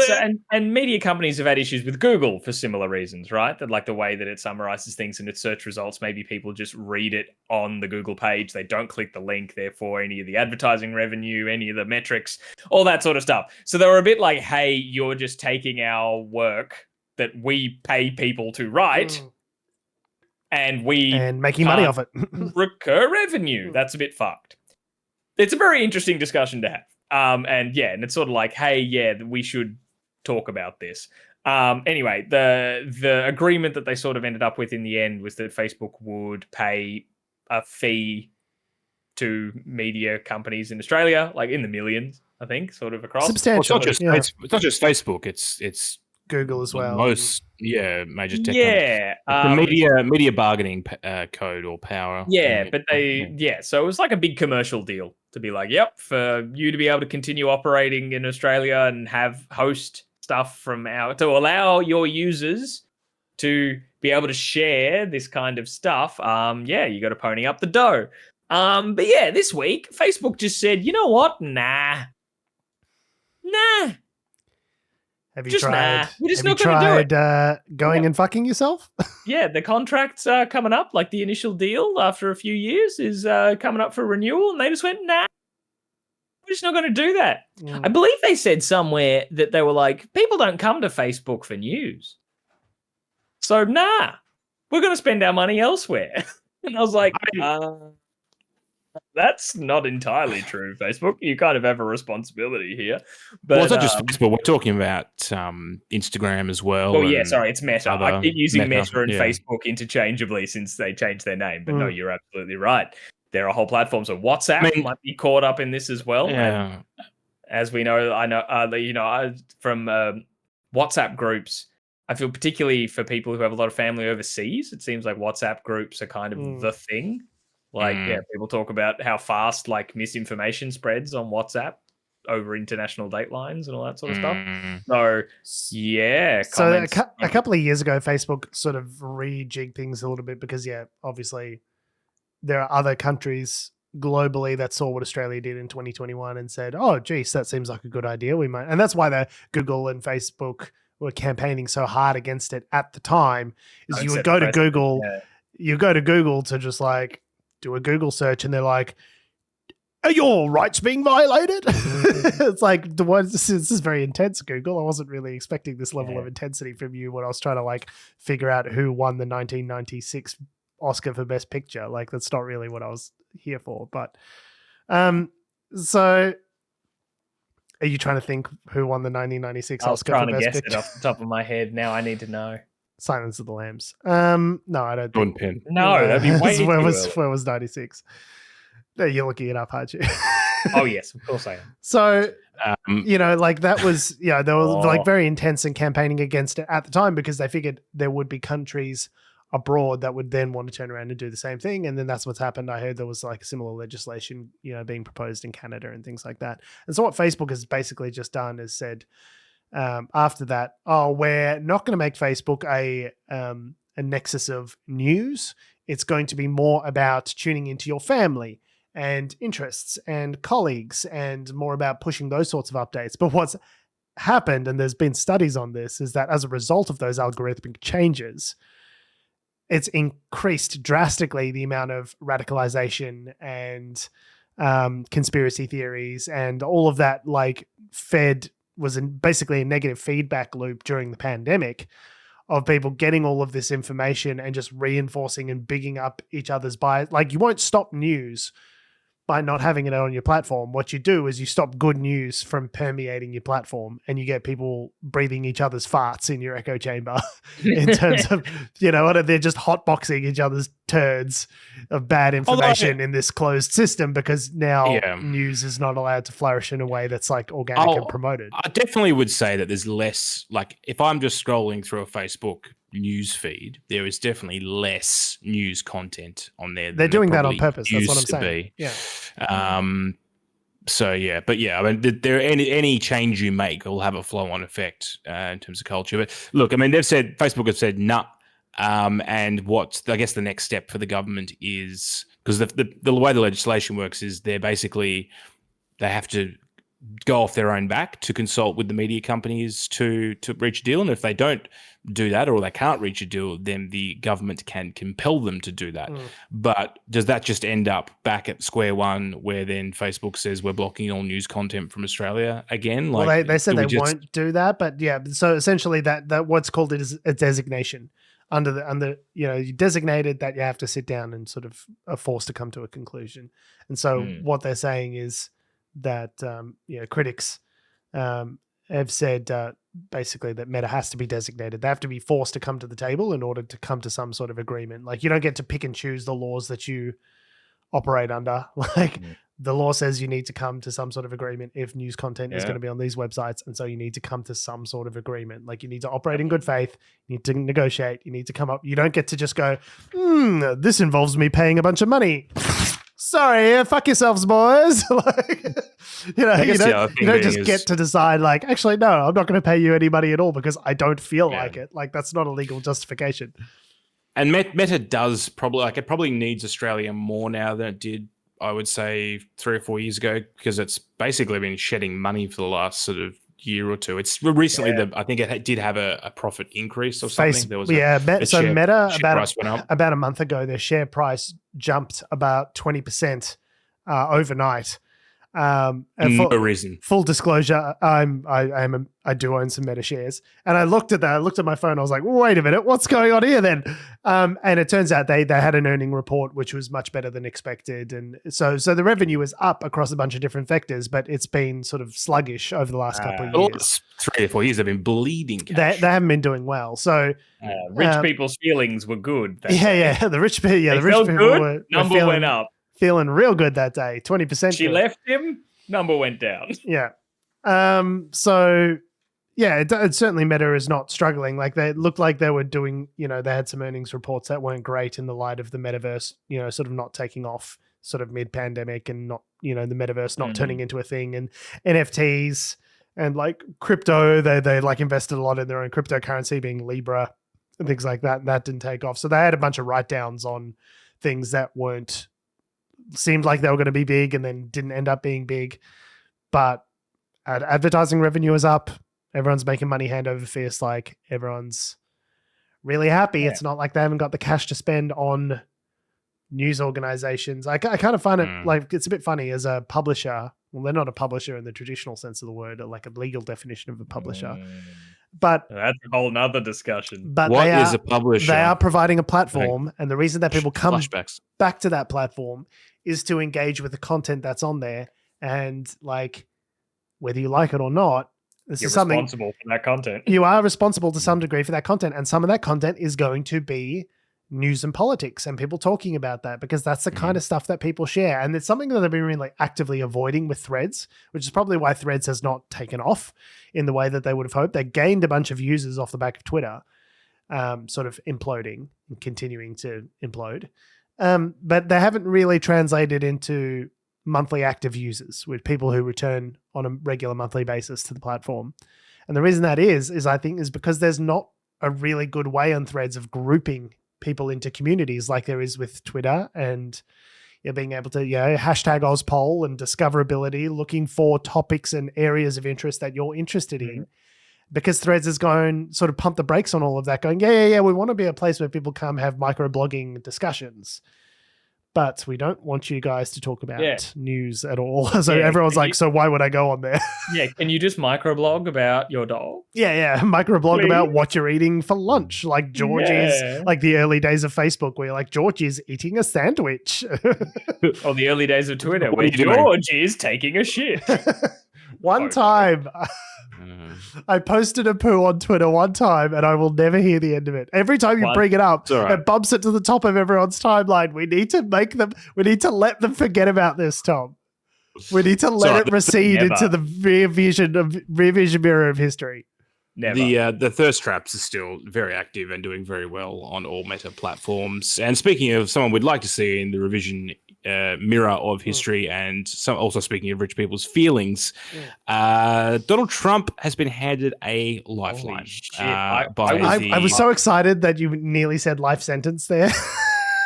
Speaker 2: and media companies have had issues with Google for similar reasons, right? That like the way that it summarizes things in its search results, maybe people just read it on the Google page, they don't click the link, therefore any of the advertising revenue, any of the metrics, all that sort of stuff. So they were a bit like, hey, you're just taking our work that we pay people to write. And
Speaker 1: making money off it.
Speaker 2: recur revenue. That's a bit fucked. It's a very interesting discussion to have. And it's sort of like, hey, we should talk about this. Anyway, the agreement that they sort of ended up with in the end was that Facebook would pay a fee to media companies in Australia, like in the millions, I think, sort of across.
Speaker 1: Substantial.
Speaker 3: Well, it's not just Facebook. It's
Speaker 1: Google as well.
Speaker 3: Most major tech
Speaker 2: companies.
Speaker 3: The media bargaining code or power.
Speaker 2: Yeah, but so it was like a big commercial deal to be like, yep, for you to be able to continue operating in Australia and have host stuff to allow your users to be able to share this kind of stuff. You got to pony up the dough. But this week Facebook just said, you know what? Nah.
Speaker 1: Have you
Speaker 2: just
Speaker 1: tried?
Speaker 2: We're just not going to do it.
Speaker 1: Going and fucking yourself?
Speaker 2: Yeah, the contract's coming up. Like the initial deal after a few years is coming up for renewal, and they just went, nah, we're just not going to do that. I believe they said somewhere that they were like, people don't come to Facebook for news. So, nah, we're going to spend our money elsewhere. And I was like, that's not entirely true, Facebook. You kind of have a responsibility here. But,
Speaker 3: it's not just Facebook. We're talking about Instagram as well.
Speaker 2: Oh, yeah, sorry, it's Meta. I keep using Meta and Facebook interchangeably since they changed their name. But no, you're absolutely right. There are whole platforms. So WhatsApp might be caught up in this as well.
Speaker 3: Yeah.
Speaker 2: And as we know, I know, from WhatsApp groups, I feel particularly for people who have a lot of family overseas, it seems like WhatsApp groups are kind of the thing. Like, people talk about how fast like misinformation spreads on WhatsApp over international date lines and all that sort of stuff. So, yeah.
Speaker 1: So a couple of years ago, Facebook sort of rejigged things a little bit because, obviously there are other countries globally that saw what Australia did in 2021 and said, oh, geez, that seems like a good idea. We might. And that's why the Google and Facebook were campaigning so hard against it at the time is you would go to Google, you go to Google to just like, do a Google search and they're like, are your rights being violated? It's like, this is very intense, Google. I wasn't really expecting this level of intensity from you when I was trying to like figure out who won the 1996 Oscar for Best Picture. Like, that's not really what I was here for. But so are you trying to think who won the 1996 Oscar for Best Picture? I was trying to guess
Speaker 2: it off the top of my head. Now I need to know.
Speaker 1: Silence of the Lambs. No, I don't think.
Speaker 3: Pen.
Speaker 2: No, that'd be way
Speaker 1: where was 96? No, you're looking it up, aren't you?
Speaker 2: Oh, yes, of course I am.
Speaker 1: So, like that was, they were like very intense in campaigning against it at the time because they figured there would be countries abroad that would then want to turn around and do the same thing. And then that's what's happened. I heard there was like a similar legislation, being proposed in Canada and things like that. And so what Facebook has basically just done is said, after that, we're not going to make Facebook a nexus of news. It's going to be more about tuning into your family and interests and colleagues and more about pushing those sorts of updates. But what's happened, and there's been studies on this, is that as a result of those algorithmic changes, it's increased drastically the amount of radicalization and conspiracy theories and all of that was basically a negative feedback loop during the pandemic of people getting all of this information and just reinforcing and bigging up each other's bias. Like, you won't stop news by not having it on your platform. What you do is you stop good news from permeating your platform and you get people breathing each other's farts in your echo chamber in terms of, they're just hotboxing each other's turds of bad information in this closed system because now news is not allowed to flourish in a way that's like organic and promoted.
Speaker 3: I definitely would say that there's less, like if I'm just scrolling through a Facebook news feed, there is definitely less news content on there.
Speaker 1: They're doing that on purpose. That's what I'm saying. Yeah.
Speaker 3: So yeah, but yeah, I mean, there any change you make will have a flow-on effect in terms of culture. But look, I mean, Facebook have said nah, and what I guess the next step for the government is, because the way the legislation works is they have to go off their own back to consult with the media companies to reach a deal, and if they don't do that or they can't reach a deal, then the government can compel them to do that. But does that just end up back at square one, where then Facebook says we're blocking all news content from Australia again?
Speaker 1: Like, well, they said they won't do that, but yeah. So essentially, that what's called it is a designation under you designated that you have to sit down and sort of are forced to come to a conclusion. And so what they're saying is that critics have said basically that Meta has to be designated. They have to be forced to come to the table in order to come to some sort of agreement. Like, you don't get to pick and choose the laws that you operate under. Like, the law says you need to come to some sort of agreement if news content is going to be on these websites, and so you need to come to some sort of agreement. Like, you need to operate in good faith, you need to negotiate, you need to come up. You don't get to just go, this involves me paying a bunch of money. Sorry, fuck yourselves, boys. Like, you don't just get to decide, like, actually, no, I'm not going to pay you any money at all because I don't feel like it. Like, that's not a legal justification.
Speaker 3: And Meta does it probably needs Australia more now than it did, I would say, 3 or 4 years ago, because it's basically been shedding money for the last sort of year or two. It's recently I think it did have a profit increase or something. There was
Speaker 1: Meta about a month ago, their share price jumped about 20% overnight. And
Speaker 3: no reason.
Speaker 1: Full disclosure, I do own some Meta shares, and I looked at that. I looked at my phone. I was like, wait a minute, what's going on here then? And it turns out they had an earning report which was much better than expected, and so the revenue is up across a bunch of different vectors, but it's been sort of sluggish over the last couple of years. 3 or 4 years, they've been bleeding cash. They haven't been doing well. So
Speaker 2: rich people's feelings were good.
Speaker 1: The rich people. Yeah, the rich people
Speaker 2: good. Number went up.
Speaker 1: Feeling real good that day, 20%.
Speaker 2: She left him, number went down.
Speaker 1: Yeah. So yeah, it certainly Meta is not struggling. Like, they looked like they were doing, they had some earnings reports that weren't great in the light of the metaverse, sort of not taking off sort of mid-pandemic, and not, the metaverse not turning into a thing, and NFTs and like crypto. They like invested a lot in their own cryptocurrency, being Libra and things like that. And that didn't take off. So they had a bunch of write-downs on things that seemed like they were going to be big and then didn't end up being big. But advertising revenue is up. Everyone's making money hand over fist. Like, everyone's really happy. Yeah. It's not like they haven't got the cash to spend on news organizations. I kind of find it like, it's a bit funny as a publisher. Well, they're not a publisher in the traditional sense of the word, or like a legal definition of a publisher. But
Speaker 2: that's a whole nother discussion.
Speaker 1: But
Speaker 3: what is a publisher?
Speaker 1: They are providing a platform, and the reason that people come back to that platform is to engage with the content that's on there. And like, whether you like it or not,
Speaker 2: you're responsible for that content.
Speaker 1: You are responsible to some degree for that content, and some of that content is going to be news and politics and people talking about that, because that's the kind of stuff that people share. And it's something that they've been really actively avoiding with Threads, which is probably why Threads has not taken off in the way that they would have hoped. They gained a bunch of users off the back of Twitter, sort of imploding and continuing to implode. But they haven't really translated into monthly active users, with people who return on a regular monthly basis to the platform. And the reason that is I think, is because there's not a really good way on Threads of grouping people into communities like there is with Twitter, and being able to hashtag Ozpoll and discoverability, looking for topics and areas of interest that you're interested in. Because Threads is going sort of pump the brakes on all of that, going, we want to be a place where people come have microblogging discussions, but we don't want you guys to talk about news at all. So everyone's like, so why would I go on there?
Speaker 2: Can you just microblog about your dog?
Speaker 1: Microblog about what you're eating for lunch. Like George is, like the early days of Facebook, where like George is eating a sandwich.
Speaker 2: Or the early days of Twitter, where George is taking a shit.
Speaker 1: One time, I posted a poo on Twitter one time, and I will never hear the end of it. Every time you bring it up, it bumps it to the top of everyone's timeline. We need to let them forget about this, Tom. We need to let it recede into the rear vision mirror of history.
Speaker 2: Never.
Speaker 3: The thirst traps are still very active and doing very well on all Meta platforms. And speaking of someone we'd like to see in the revision mirror of history and also speaking of rich people's feelings, Donald Trump has been handed a lifeline.
Speaker 1: I was so excited that you nearly said life sentence there.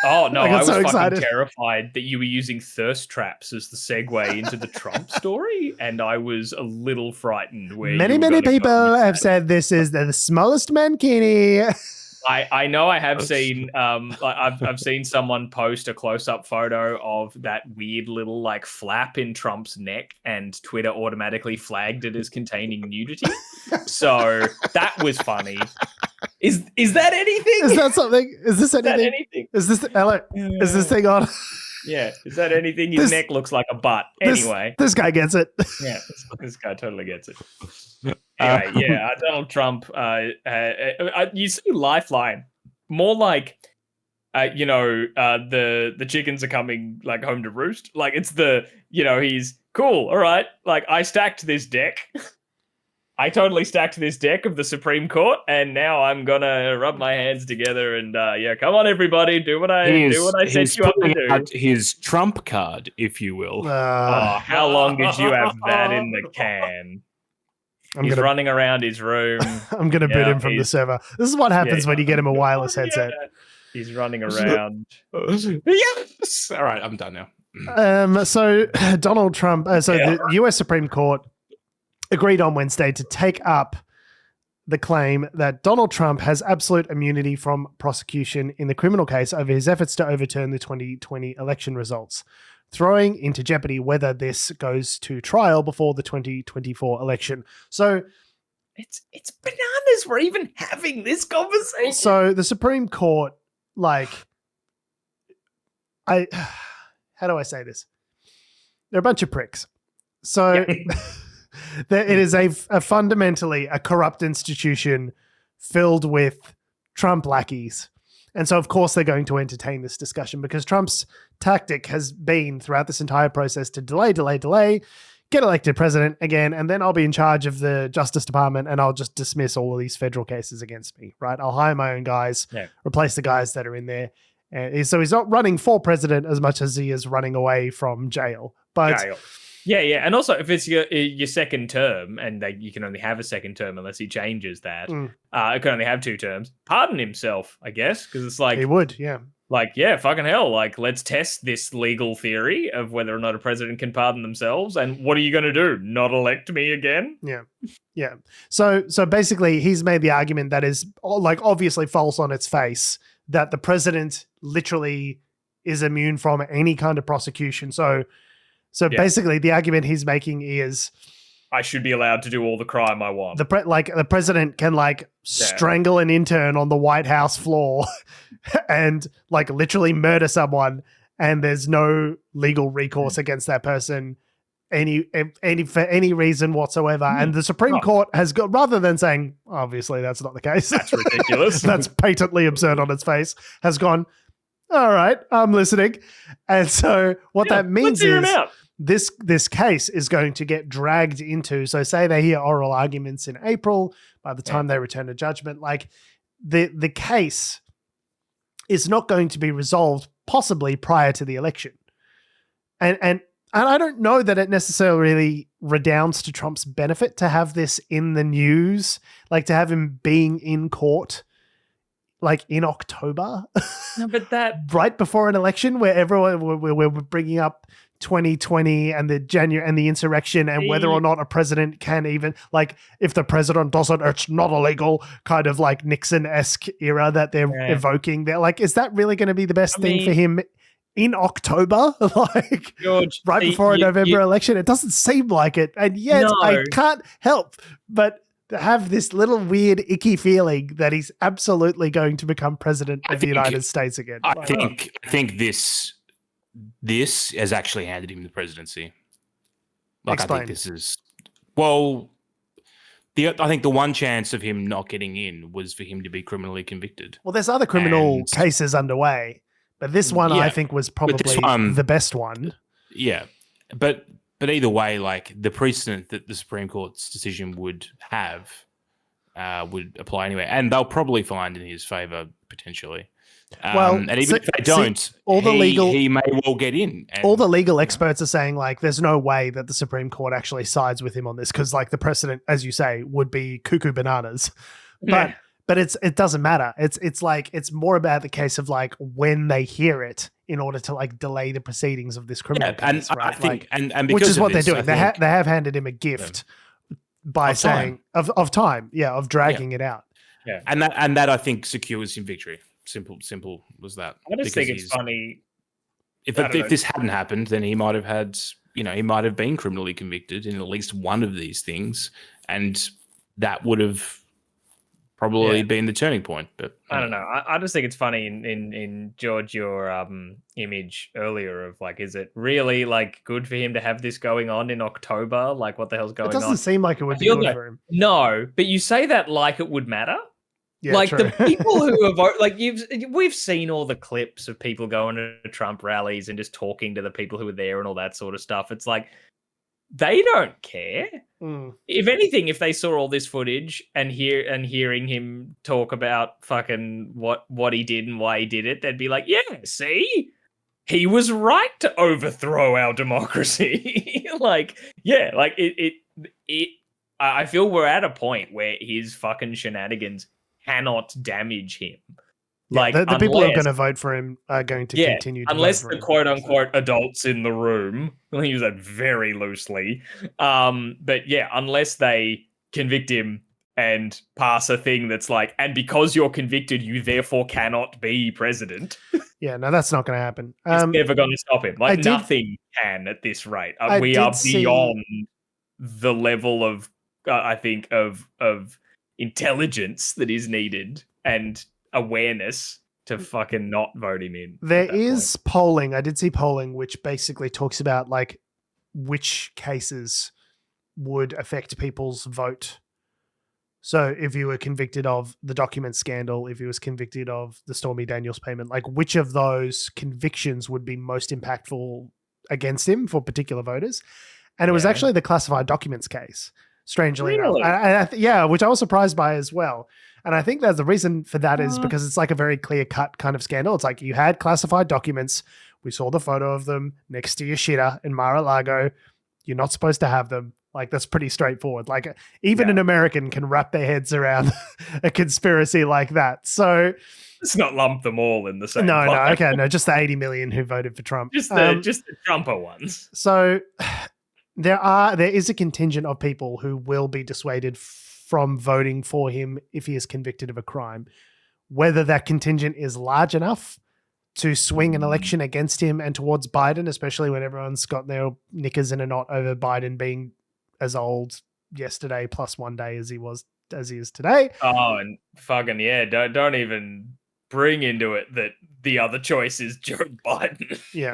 Speaker 2: Oh, no, I was
Speaker 1: so
Speaker 2: fucking terrified that you were using thirst traps as the segue into the Trump story, and I was a little frightened.
Speaker 1: Many people have said this is the smallest mankini.
Speaker 2: I know I have seen I've seen someone post a close-up photo of that weird little like flap in Trump's neck, and Twitter automatically flagged it as containing nudity. So that was funny. Is that anything?
Speaker 1: Is that something? Is this anything? Is this Is this thing on?
Speaker 2: Yeah. Is that anything? His neck looks like a butt. Anyway.
Speaker 1: This guy gets it.
Speaker 2: Yeah. This guy totally gets it. Anyway, Donald Trump, you see Lifeline. More like, the chickens are coming like home to roost. Like it's he's cool. All right. Like I stacked this deck. I totally stacked this deck of the Supreme Court, and now I'm gonna rub my hands together and come on, everybody, do what I set you up to do.
Speaker 3: His trump card, if you will.
Speaker 2: How long did you have that in the can? He's running around his room.
Speaker 1: I'm gonna boot him from the server. This is what happens when you get him a wireless headset.
Speaker 2: He's running around.
Speaker 3: Yes. All right, I'm done now.
Speaker 1: So Donald Trump. The U.S. Supreme Court agreed on Wednesday to take up the claim that Donald Trump has absolute immunity from prosecution in the criminal case over his efforts to overturn the 2020 election results, throwing into jeopardy whether this goes to trial before the 2024 election. So
Speaker 2: it's bananas we're even having this conversation.
Speaker 1: So the Supreme Court, how do I say this? They're a bunch of pricks. So it is a fundamentally a corrupt institution filled with Trump lackeys. And so, of course, they're going to entertain this discussion because Trump's tactic has been throughout this entire process to delay, get elected president again, and then I'll be in charge of the Justice Department and I'll just dismiss all of these federal cases against me, right? I'll hire my own guys, replace the guys that are in there. So he's not running for president as much as he is running away from jail. But
Speaker 2: yeah, and also if it's your second term, and you can only have a second term unless he changes that, it can only have 2 terms. Pardon himself, I guess, because it's like
Speaker 1: he would, yeah.
Speaker 2: Like, yeah, fucking hell. Like, let's test this legal theory of whether or not a president can pardon themselves. And what are you going to do? Not elect me again?
Speaker 1: Yeah. So basically, he's made the argument that is obviously false on its face, that the president literally is immune from any kind of prosecution. So basically, the argument he's making is
Speaker 2: I should be allowed to do all the crime I want.
Speaker 1: The president can strangle an intern on the White House floor and literally murder someone, and there's no legal recourse against that person for any reason whatsoever. And the Supreme Court has got, rather than saying obviously that's not the case,
Speaker 2: that's ridiculous,
Speaker 1: that's patently absurd on its face, has gone, all right, I'm listening. And so what that means is this case is going to get dragged into, so say they hear oral arguments in April, by the time they return to judgment, the case is not going to be resolved possibly prior to the election. And I don't know that it necessarily redounds to Trump's benefit to have this in the news, to have him being in court in October.
Speaker 2: No, but that
Speaker 1: right before an election where we're bringing up 2020 and the January and the insurrection and whether or not a president can even if the president doesn't, it's not illegal, kind of Nixon-esque era that they're evoking. They're is that really going to be the best thing for him in October?
Speaker 2: George,
Speaker 1: right before a November election? It doesn't seem like it. And yet I can't help but have this little weird icky feeling that he's absolutely going to become president of the United States again.
Speaker 3: I think this has actually handed him the presidency.
Speaker 1: Explain.
Speaker 3: I think this is I think the one chance of him not getting in was for him to be criminally convicted.
Speaker 1: Well, there's other criminal cases underway, but this one I think was probably the best one.
Speaker 3: Yeah, but either way, the precedent that the Supreme Court's decision would have would apply anyway, and they'll probably find in his favor potentially. And even if they don't, he may well get in. And,
Speaker 1: all the legal experts are saying like there's no way that the Supreme Court actually sides with him on this because like the precedent, as you say, would be cuckoo bananas. But it doesn't matter. It's like it's more about the case of like when they hear it in order to like delay the proceedings of this criminal case, right?
Speaker 3: I think, and because
Speaker 1: which is what
Speaker 3: this,
Speaker 1: they're doing. They have handed him a gift by saying of time, of dragging it out.
Speaker 3: Yeah, and that I think secures him victory. Simple was that.
Speaker 2: I just think it's funny.
Speaker 3: If this hadn't happened, then he might have been criminally convicted in at least one of these things, and that would have probably been the turning point. But
Speaker 2: I don't know. I just think it's funny in George, your image earlier of like, is it really like good for him to have this going on in October? Like, what the hell's going on?
Speaker 1: It doesn't seem like it would be good for him.
Speaker 2: No, but you say that like it would matter.
Speaker 1: Yeah,
Speaker 2: like
Speaker 1: true.
Speaker 2: the people who are like we've seen all the clips of people going to Trump rallies and just talking to the people who are there and all that sort of stuff. It's like they don't care. If anything, if they saw all this footage and hearing him talk about fucking what he did and why he did it, they'd be like, yeah, see, he was right to overthrow our democracy. I feel we're at a point where his fucking shenanigans cannot damage him. Like
Speaker 1: the people who are going to vote for him are going to continue to
Speaker 2: unless
Speaker 1: vote for
Speaker 2: the
Speaker 1: him.
Speaker 2: quote unquote adults in the room, I'll use that very loosely. But yeah, unless they convict him and pass a thing that's like, and because you're convicted, you therefore cannot be president.
Speaker 1: Yeah, no, that's not going to happen.
Speaker 2: It's never going to stop him. Like nothing can at this rate. We are beyond the level of, I think, of intelligence that is needed and awareness to fucking not vote him in.
Speaker 1: There is polling. I did see polling, which basically talks about like which cases would affect people's vote. So if you were convicted of the document scandal, if he was convicted of the Stormy Daniels payment, like which of those convictions would be most impactful against him for particular voters? And it was actually the classified documents case. Strangely enough. Which I was surprised by as well. And I think that the reason for that is because it's like a very clear-cut kind of scandal. It's like you had classified documents. We saw the photo of them next to your shitter in Mar-a-Lago. You're not supposed to have them. Like, that's pretty straightforward. Like, even an American can wrap their heads around a conspiracy like that. So
Speaker 2: let's not lump them all in the same
Speaker 1: No, just the 80 million who voted for Trump.
Speaker 2: Just the Trumper ones.
Speaker 1: So there is a contingent of people who will be dissuaded from voting for him if he is convicted of a crime. Whether that contingent is large enough to swing an election against him and towards Biden, especially when everyone's got their knickers in a knot over Biden being as old yesterday plus 1 day as he is today.
Speaker 2: Oh, and fucking don't even bring into it that the other choice is Joe Biden.
Speaker 1: Yeah.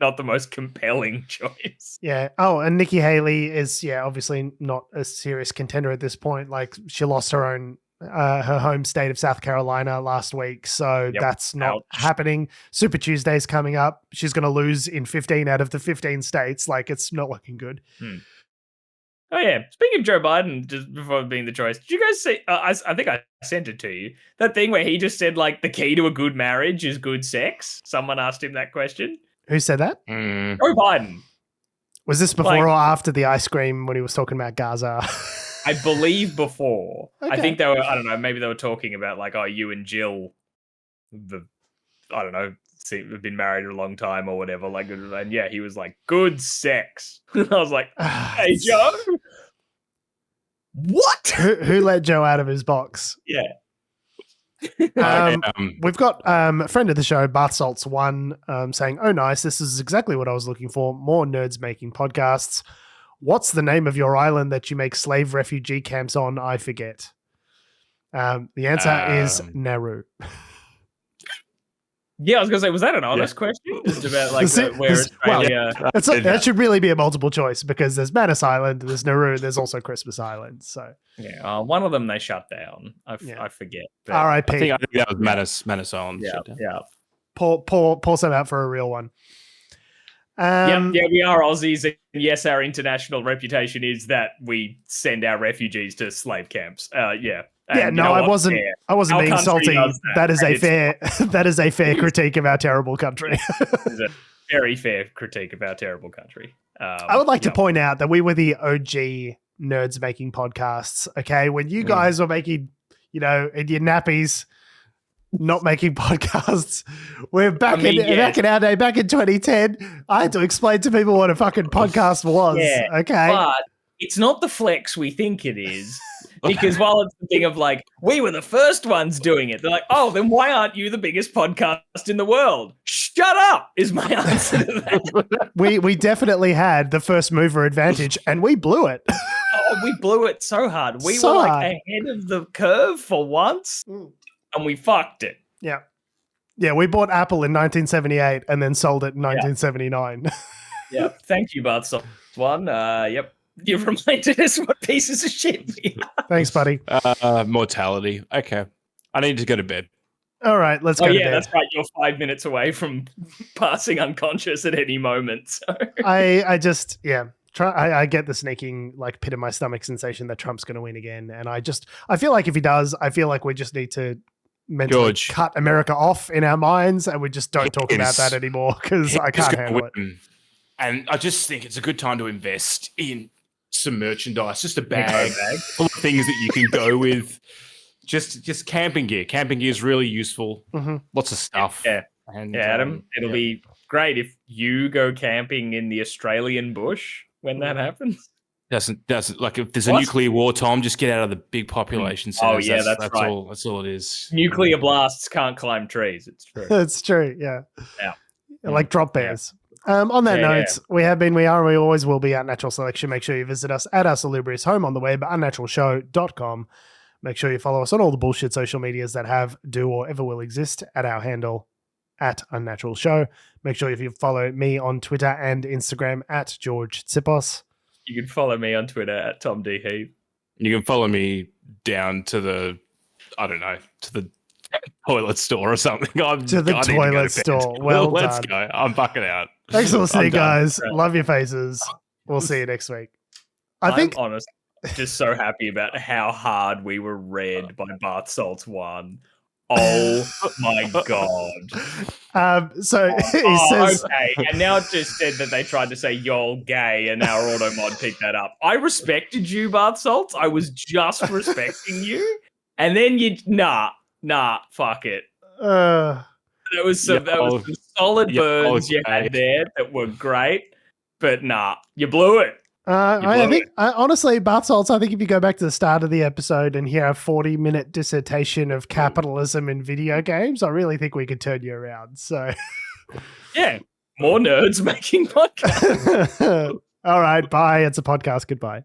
Speaker 2: Not the most compelling choice.
Speaker 1: Yeah. Oh, and Nikki Haley is, obviously not a serious contender at this point. Like, she lost her home state of South Carolina last week. So that's not happening. Super Tuesday's coming up. She's going to lose in 15 out of the 15 states. Like, it's not looking good.
Speaker 2: Oh, yeah. Speaking of Joe Biden, just before being the choice, did you guys see? I think I sent it to you. That thing where he just said, like, the key to a good marriage is good sex. Someone asked him that question.
Speaker 1: Who said that?
Speaker 2: Joe Biden.
Speaker 1: Was this before or after the ice cream when he was talking about Gaza?
Speaker 2: I believe before.
Speaker 1: Okay.
Speaker 2: I think they were, I don't know, maybe they were talking about, like, you and Jill, have been married a long time or whatever. Like, and he was like, good sex. I was like, hey, Joe. What?
Speaker 1: Who let Joe out of his box?
Speaker 2: Yeah.
Speaker 1: We've got a friend of the show, Bath Salts 1, saying, oh, nice. This is exactly what I was looking for. More nerds making podcasts. What's the name of your island that you make slave refugee camps on? I forget. The answer is Nauru.
Speaker 2: Yeah, I was going to say, was that an honest question? Just about like where Australia...
Speaker 1: that should really be a multiple choice because there's Manus Island, there's Nauru, there's also Christmas Island. So
Speaker 2: one of them they shut down. I forget.
Speaker 1: R.I.P.
Speaker 3: I think that was Manus Island.
Speaker 2: Yeah.
Speaker 1: Pour some out for a real one.
Speaker 2: We are Aussies, and yes, our international reputation is that we send our refugees to slave camps.
Speaker 1: Yeah, no, I wasn't.
Speaker 2: Fair.
Speaker 1: I wasn't
Speaker 2: Our
Speaker 1: being
Speaker 2: country
Speaker 1: salty.
Speaker 2: does
Speaker 1: That is
Speaker 2: and
Speaker 1: a
Speaker 2: it's
Speaker 1: fair. That is a fair critique of our terrible country.
Speaker 2: It's a very fair critique of our terrible country.
Speaker 1: I would like to point out that we were the OG nerds making podcasts. Okay, when you guys were making, in your nappies, not making podcasts. We're back back in our day, back in 2010. I had to explain to people what a fucking podcast was.
Speaker 2: Yeah,
Speaker 1: okay,
Speaker 2: but it's not the flex we think it is. Because while it's the thing of like, we were the first ones doing it, they're like, oh, then why aren't you the biggest podcast in the world? Shut up, is my answer to that.
Speaker 1: we definitely had the first mover advantage, and we blew it.
Speaker 2: Oh, we blew it so hard. We were like ahead of the curve for once, and we fucked it.
Speaker 1: Yeah. Yeah, we bought Apple in 1978 and then sold it in 1979.
Speaker 2: Yeah. Thank you, Bart One. Yep. You reminded us what pieces of shit we are.
Speaker 1: Thanks, buddy.
Speaker 3: Mortality. Okay. I need to go to bed.
Speaker 1: All right, let's go to bed.
Speaker 2: That's right. You're 5 minutes away from passing unconscious at any moment. So.
Speaker 1: I just, I get the sneaking like pit in my stomach sensation that Trump's going to win again. And I feel like if he does, I feel like we just need to mentally cut America off in our minds and we just don't talk about that anymore because I can't handle it.
Speaker 3: And I just think it's a good time to invest in some merchandise, just a bag full of things that you can go with. Just camping gear. Camping gear is really useful. Mm-hmm. Lots of stuff.
Speaker 2: Yeah. And Adam, it'll be great if you go camping in the Australian bush when that happens.
Speaker 3: Doesn't like if there's a nuclear war, Tom, just get out of the big population centers.
Speaker 2: Oh yeah, that's right.
Speaker 3: That's all it is.
Speaker 2: Nuclear blasts can't climb trees. It's true.
Speaker 1: It's true. Yeah. Like drop bears.
Speaker 3: Yeah.
Speaker 1: On that note, we have been, we are, and we always will be Unnatural Selection. Make sure you visit us at our salubrious home on the web, unnaturalshow.com. Make sure you follow us on all the bullshit social medias that have, do, or ever will exist at our handle at Unnatural Show. Make sure if you follow me on Twitter and Instagram at George Tsipos.
Speaker 2: You can follow me on Twitter at Tom D. Heath.
Speaker 3: You can follow me down to the, to the toilet store or something.
Speaker 1: To the toilet store. Well done.
Speaker 3: Let's go. I'm bucking out.
Speaker 1: Thanks for listening, guys. Love your faces. We'll see you next week. I'm
Speaker 2: honestly just so happy about how hard we were read by Bath Salts 1. Oh my god.
Speaker 1: So he says,
Speaker 2: okay. And now it just said that they tried to say y'all gay and our auto mod picked that up. I respected you, Bath Salts. I was just respecting you. And then fuck it. There was some solid burns you had there that were great, but you blew it.
Speaker 1: Honestly, Bath Salts, I think if you go back to the start of the episode and hear a 40-minute dissertation of capitalism in video games, I really think we could turn you around. So,
Speaker 2: yeah, more nerds making podcasts.
Speaker 1: All right, bye. It's a podcast. Goodbye.